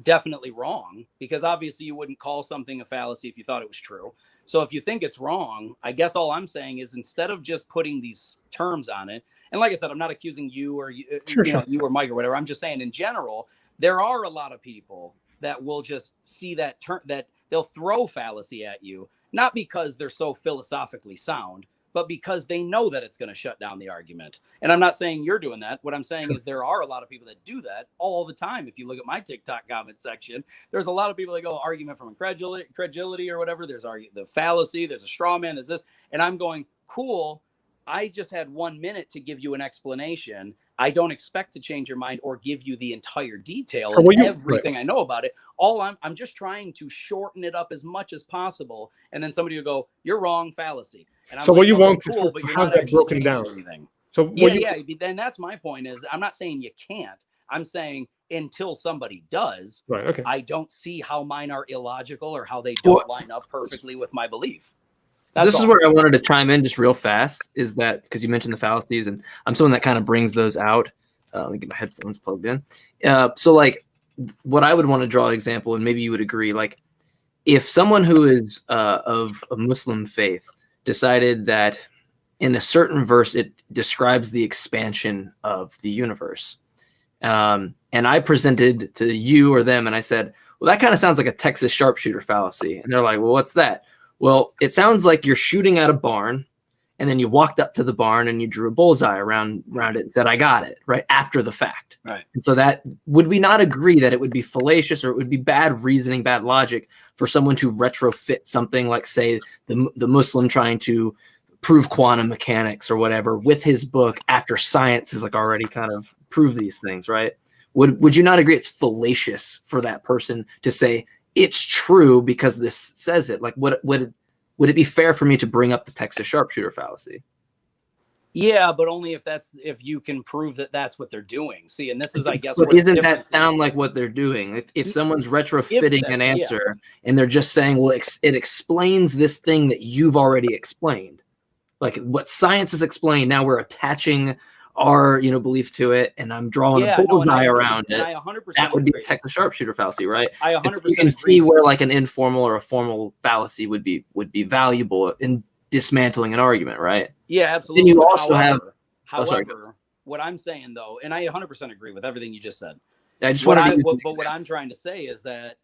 definitely wrong, because obviously you wouldn't call something a fallacy if you thought it was true. So if you think it's wrong, I guess all I'm saying is, instead of just putting these terms on it, and like I said, I'm not accusing you or you, Sure. you or Mike or whatever. I'm just saying in general, there are a lot of people that will just see that term, that they'll throw fallacy at you, not because they're so philosophically sound, but because they know that it's going to shut down the argument. And I'm not saying you're doing that. What I'm saying is there are a lot of people that do that all the time. If you look at my TikTok comment section, there's a lot of people that go argument from incredulity or whatever. There's the fallacy, there's a straw man, there's this. And I'm going, cool. I just had 1 minute to give you an explanation. I don't expect to change your mind or give you the entire detail So and everything I know about it. I'm just trying to shorten it up as much as possible. And then somebody will go, you're wrong, fallacy. And I'm So like, what you okay, want is cool, to but you're have not that actually broken changing down. anything. So Then that's my point is, I'm not saying you can't. I'm saying until somebody does, right, okay. I don't see how mine are illogical or how they don't line up perfectly with my belief. This is where I wanted to chime in just real fast, is that because you mentioned the fallacies, and I'm someone that kind of brings those out. Let me get my headphones plugged in. So like what I would want to draw an example, and maybe you would agree, like if someone who is of a Muslim faith decided that in a certain verse it describes the expansion of the universe, and I presented to you or them and I said, well, that kind of sounds like a Texas sharpshooter fallacy. And they're like, well, what's that? Well, it sounds like you're shooting at a barn, and then you walked up to the barn and you drew a bullseye around it and said, I got it, right after the fact. Right. And so that, would we not agree that it would be fallacious, or it would be bad reasoning, bad logic for someone to retrofit something like, say, the Muslim trying to prove quantum mechanics or whatever with his book after science has like already kind of proved these things, right? Would you not agree it's fallacious for that person to say, it's true because this says it? Like, would it be fair for me to bring up the Texas sharpshooter fallacy? Yeah, but only if you can prove that that's what they're doing. See, and this is, I guess, But where the isn't that difference is. sound like what they're doing? If someone's retrofitting an that's- yeah. answer and they're just saying, well, it explains this thing that you've already explained, like what science has explained, now we're attaching our belief to it, and I'm drawing a bullseye around it. I 100% That would be agree. a Texas sharpshooter fallacy, right? I 100% You can agree. see where like an informal or a formal fallacy would be valuable in dismantling an argument, right? Yeah, absolutely. Then you also have. However, what I'm saying though, and I 100% agree with everything you just said. I just wanted to. But what I'm trying to say is that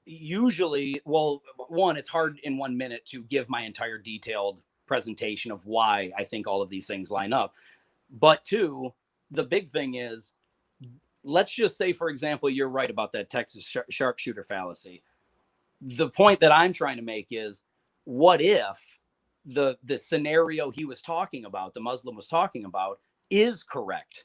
usually, well, one, it's hard in 1 minute to give my entire detailed presentation of why I think all of these things line up. But two, the big thing is, let's just say, for example, you're right about that Texas sharpshooter fallacy. The point that I'm trying to make is, what if the scenario he was talking about, the Muslim was talking about, is correct?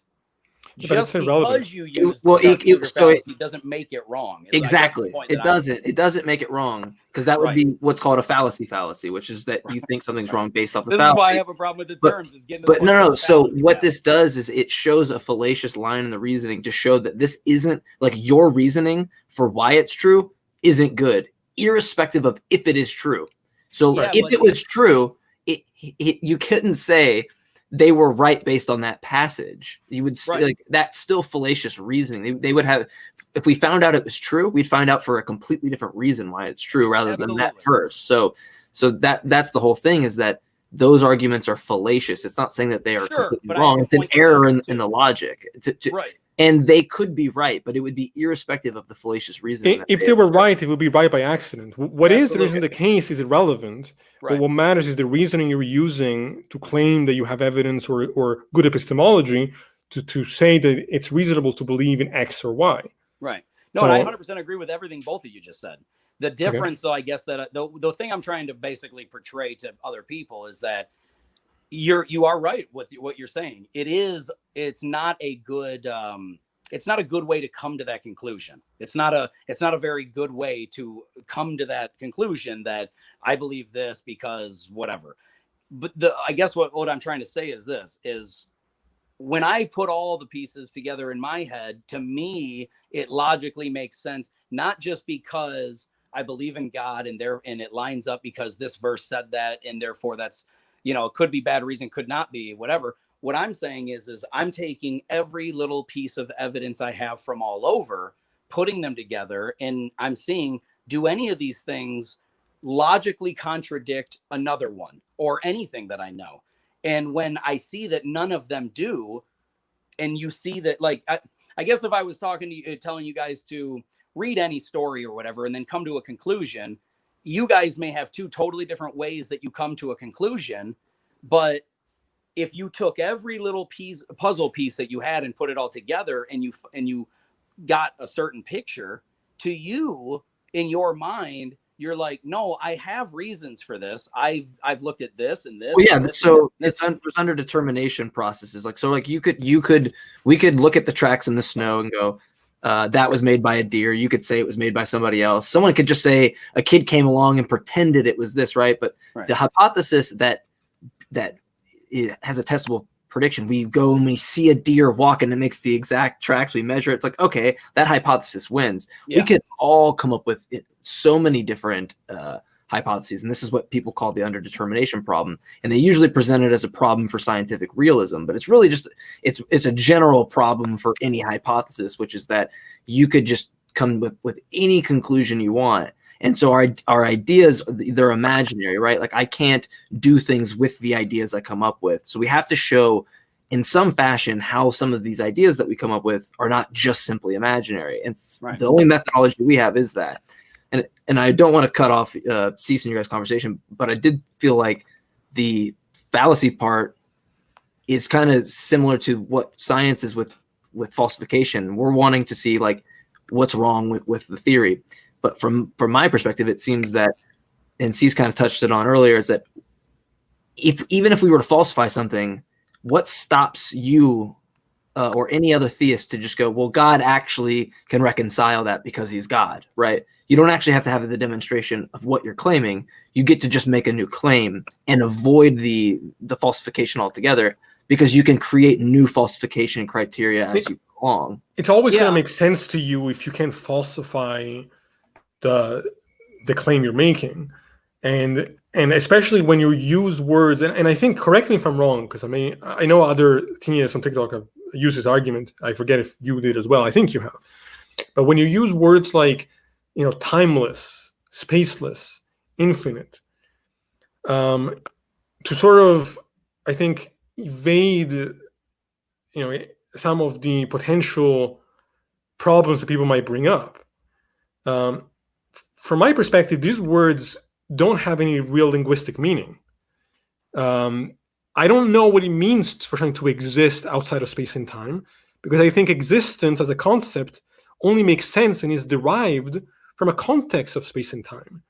But it's Just irrelevant. because you use well, the Sharpshooter so it- fallacy doesn't make it wrong. is, I guess, the Exactly. point It that I'm doesn't. making. It doesn't make it wrong, because that would Right. be what's called a fallacy, which is that you Right. think something's Right. wrong based off the This fallacy. is why I have a problem with the But- terms. Is getting to the But point no. where it's So fallacy what this fallacy. does is it shows a fallacious line in the reasoning to show that this isn't like your reasoning for why it's true isn't good, irrespective of if it is true. So Yeah, if but- it was true, you couldn't say they were right based on that passage. You would Right. like that's still fallacious reasoning. They would have, if we found out it was true, we'd find out for a completely different reason why it's true rather than that Absolutely. verse. So that's the whole thing, is that those arguments are fallacious. It's not saying that they are Sure, completely but I wrong. have It's an a point to error that in too. the logic. Right. And they could be right, but it would be irrespective of the fallacious reasoning. If they were right, it would be right by accident. What is or isn't Absolutely. the case is irrelevant. But Right. what matters is the reasoning you're using to claim that you have evidence or good epistemology to say that it's reasonable to believe in X or Y. Right. No, and I So- 100% agree with everything both of you just said. The difference, though, I guess that the thing I'm trying to basically portray to other people is that you are right with what you're saying. It's not a good way to come to that conclusion. It's not a very good way to come to that conclusion that I believe this because whatever. But I guess what I'm trying to say is this is when I put all the pieces together in my head, to me, it logically makes sense, not just because I believe in God and it lines up because this verse said that, and therefore that's, it could be bad reason, could not be, whatever. What I'm saying is I'm taking every little piece of evidence I have from all over, putting them together, and I'm seeing, do any of these things logically contradict another one or anything that I know? And when I see that none of them do, and you see that, like, I guess if I was talking to you, telling you guys to read any story or whatever, and then come to a conclusion, you guys may have two totally different ways that you come to a conclusion. But if you took every little puzzle piece that you had and put it all together, and you got a certain picture, to you in your mind, you're like, no, I have reasons for this. I've looked at this and this. Well, yeah. and this So and this. there's under determination processes. Like, so like we could look at the tracks in the snow and go, that was made by a deer. You could say it was made by somebody else. Someone could just say a kid came along and pretended it was this, right? But Right. the hypothesis that it has a testable prediction, we go and we see a deer walk and it makes the exact tracks, we measure it. It's like, okay, that hypothesis wins. Yeah. We could all come up with so many different hypotheses, and this is what people call the underdetermination problem, and they usually present it as a problem for scientific realism, but it's really just it's a general problem for any hypothesis, which is that you could just come with any conclusion you want. And so our ideas, they're imaginary, right? Like, I can't do things with the ideas I come up with. So we have to show in some fashion how some of these ideas that we come up with are not just simply imaginary. And Right. the only methodology we have is that. And I don't want to cut off Cease in your guys' conversation, but I did feel like the fallacy part is kind of similar to what science is with falsification. We're wanting to see, like, what's wrong with the theory. But from my perspective, it seems that, and Cease kind of touched it on earlier, is that even if we were to falsify something, what stops you or any other theist to just go, well, God actually can reconcile that because he's God, right? You don't actually have to have the demonstration of what you're claiming. You get to just make a new claim and avoid the falsification altogether, because you can create new falsification criteria as you go along. It's always going Yeah. to make sense to you if you can falsify the claim you're making, and especially when you use words. And I think, correct me if I'm wrong, because I know other teenagers on TikTok have used this argument. I forget if you did as well. I think you have. But when you use words like, timeless, spaceless, infinite, to sort of, I think, evade, some of the potential problems that people might bring up. From my perspective, these words don't have any real linguistic meaning. I don't know what it means for something to exist outside of space and time, because I think existence as a concept only makes sense and is derived from a context of space and time.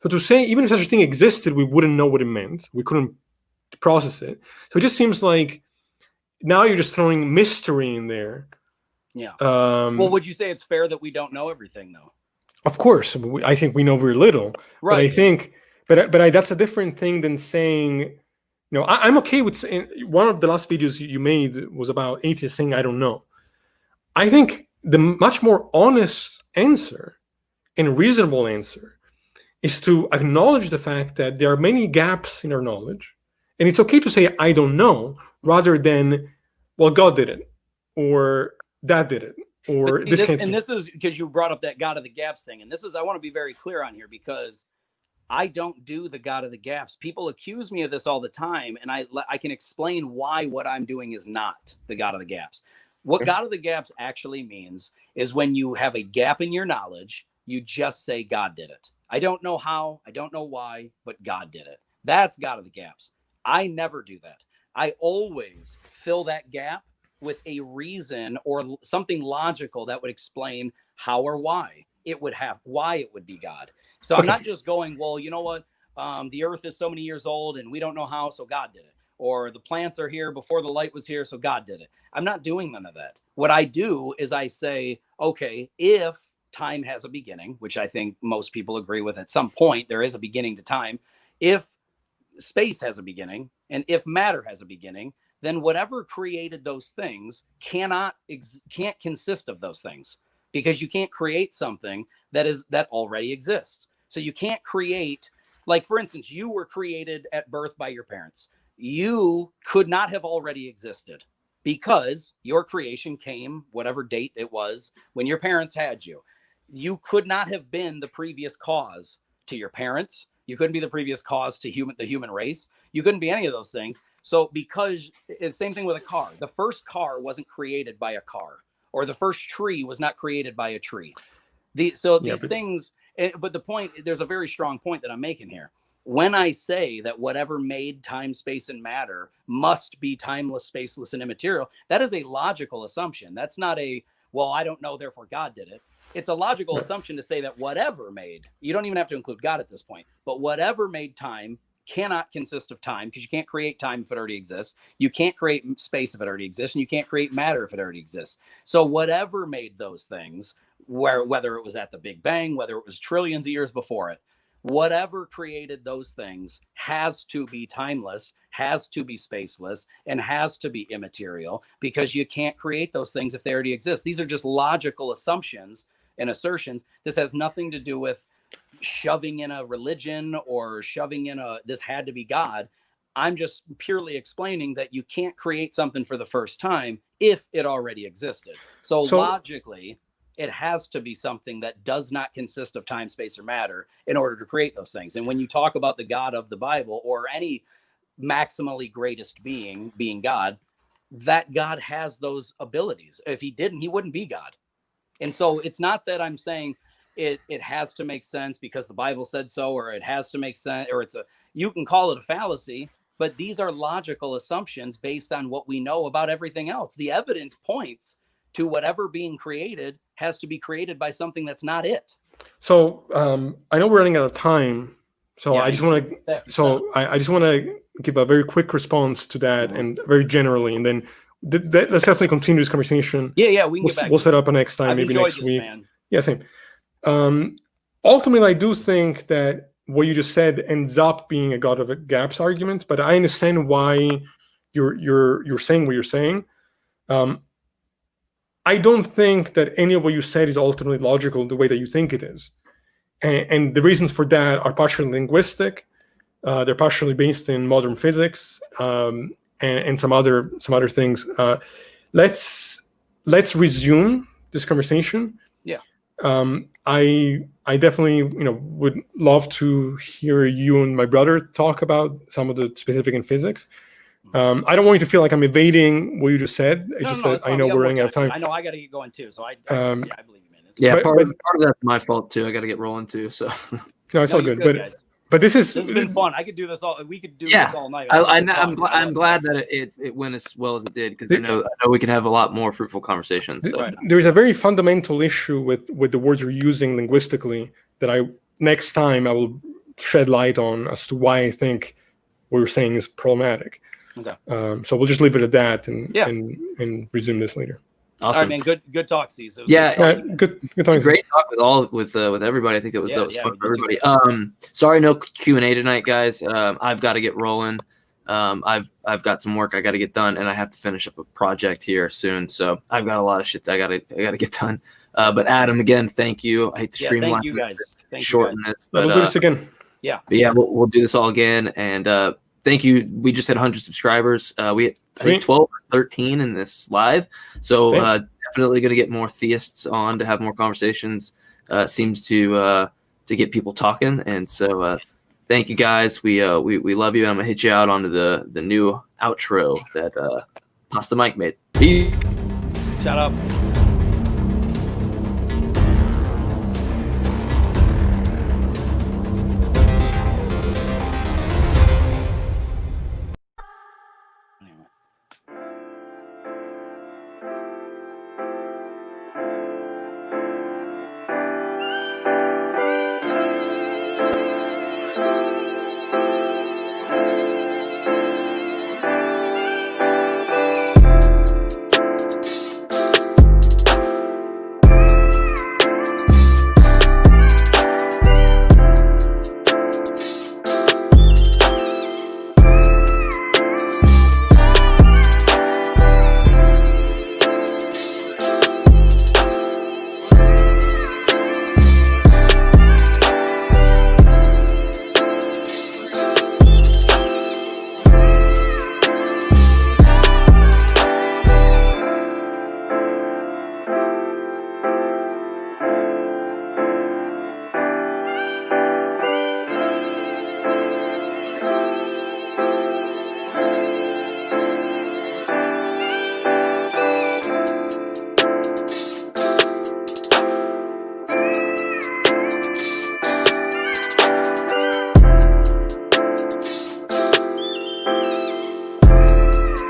So to say, even if such a thing existed, we wouldn't know what it meant. We couldn't process it. So it just seems like now you're just throwing mystery in there. Yeah. Well, would you say it's fair that we don't know everything, though? Of course, I think we know very little. Right. But I think, that's a different thing than saying, I'm okay with saying, one of the last videos you made was about atheists saying, I don't know. I think the much more honest answer and reasonable answer is to acknowledge the fact that there are many gaps in our knowledge. And it's okay to say, I don't know, rather than, well, God did it, or that did it, or this can't be. And this is because you brought up that God of the gaps thing. And I want to be very clear on here, because I don't do the God of the gaps. People accuse me of this all the time, and I can explain why what I'm doing is not the God of the gaps. What God of the gaps actually means is when you have a gap in your knowledge, you just say God did it. I don't know how, I don't know why, but God did it. That's God of the gaps. I never do that. I always fill that gap with a reason or something logical that would explain how or why it would be God. So I'm not just going, well, you know what? The earth is so many years old and we don't know how, so God did it. Or the plants are here before the light was here, so God did it. I'm not doing none of that. What I do is I say, okay, if time has a beginning, which I think most people agree with, at some point there is a beginning to time. If space has a beginning, and if matter has a beginning, then whatever created those things can't consist of those things, because you can't create something that already exists. So you can't create, like, for instance, you were created at birth by your parents. You could not have already existed, because your creation came whatever date it was when your parents had you. You could not have been the previous cause to your parents. You couldn't be the previous cause to the human race. You couldn't be any of those things. So because it's the same thing with a car. The first car wasn't created by a car, or the first tree was not created by a tree. These things, but the point, there's a very strong point that I'm making here. When I say that whatever made time, space, and matter must be timeless, spaceless, and immaterial, that is a logical assumption. That's not well, I don't know, therefore God did it. It's a logical assumption to say that whatever made, you don't even have to include God at this point, but whatever made time cannot consist of time, because you can't create time if it already exists. You can't create space if it already exists, and you can't create matter if it already exists. So whatever made those things, whether it was at the Big Bang, whether it was trillions of years before it, whatever created those things has to be timeless, has to be spaceless, and has to be immaterial, because you can't create those things if they already exist. These are just logical assumptions and assertions. This has nothing to do with shoving in a religion or shoving in this had to be God. I'm just purely explaining that you can't create something for the first time if it already existed. So logically, it has to be something that does not consist of time, space, or matter in order to create those things. And when you talk about the God of the Bible, or any maximally greatest being God, that God has those abilities. If he didn't, he wouldn't be God. And so it's not that I'm saying it has to make sense because the Bible said so, or it has to make sense, or you can call it a fallacy, but these are logical assumptions based on what we know about everything else. The evidence points to whatever being created has to be created by something that's not it. So I know we're running out of time. So I just want to give a very quick response to that, and very generally, and then let's definitely continue this conversation. Yeah, we can get back. We'll set up a next time, I've maybe next week. Man. Yeah, same. Ultimately, I do think that what you just said ends up being a God of gaps argument, but I understand why you're saying what you're saying. I don't think that any of what you said is ultimately logical the way that you think it is. And the reasons for that are partially linguistic. They're partially based in modern physics, and some other things. Let's resume this conversation. Yeah. I definitely would love to hear you and my brother talk about some of the specific in physics. I don't want you to feel like I'm evading what you just said. It's just that I know we're running out of time. I know I got to get going too, so I believe you, Part man. of that's my fault too. I got to get rolling too. So no, it's all good. But this has been fun. I could do this all. We could do this all night. I'm glad that it went as well as it did, because I know we could have a lot more fruitful conversations. So. There is a very fundamental issue with the words you're using linguistically that next time I will shed light on as to why I think what you're saying is problematic. Okay. So we'll just leave it at that and Yeah. and resume this later. All Awesome. right, man. Good talk, C's. Yeah, Good talking. Great talk with everybody. I think that was Yeah, fun for me too. everybody. Sorry, no Q&A tonight, guys. I've got to get rolling. I've got some work I got to get done, and I have to finish up a project here soon. So I've got a lot of shit that I gotta get done. But Adam, again, thank you. I hate to streamline. Thank you guys. Thank shorten you guys. this, but We'll do this again. Yeah. but yeah, we'll do this all again. And thank you. We just hit 100 subscribers. We had, I think, Sweet. 12 or 13 in this live. So Thank- definitely going to get more theists on to have more conversations. Seems to get people talking. And so thank you guys. We love you. I'm gonna hit you out onto the new outro that Pasta Mike made. Peace. Shout out.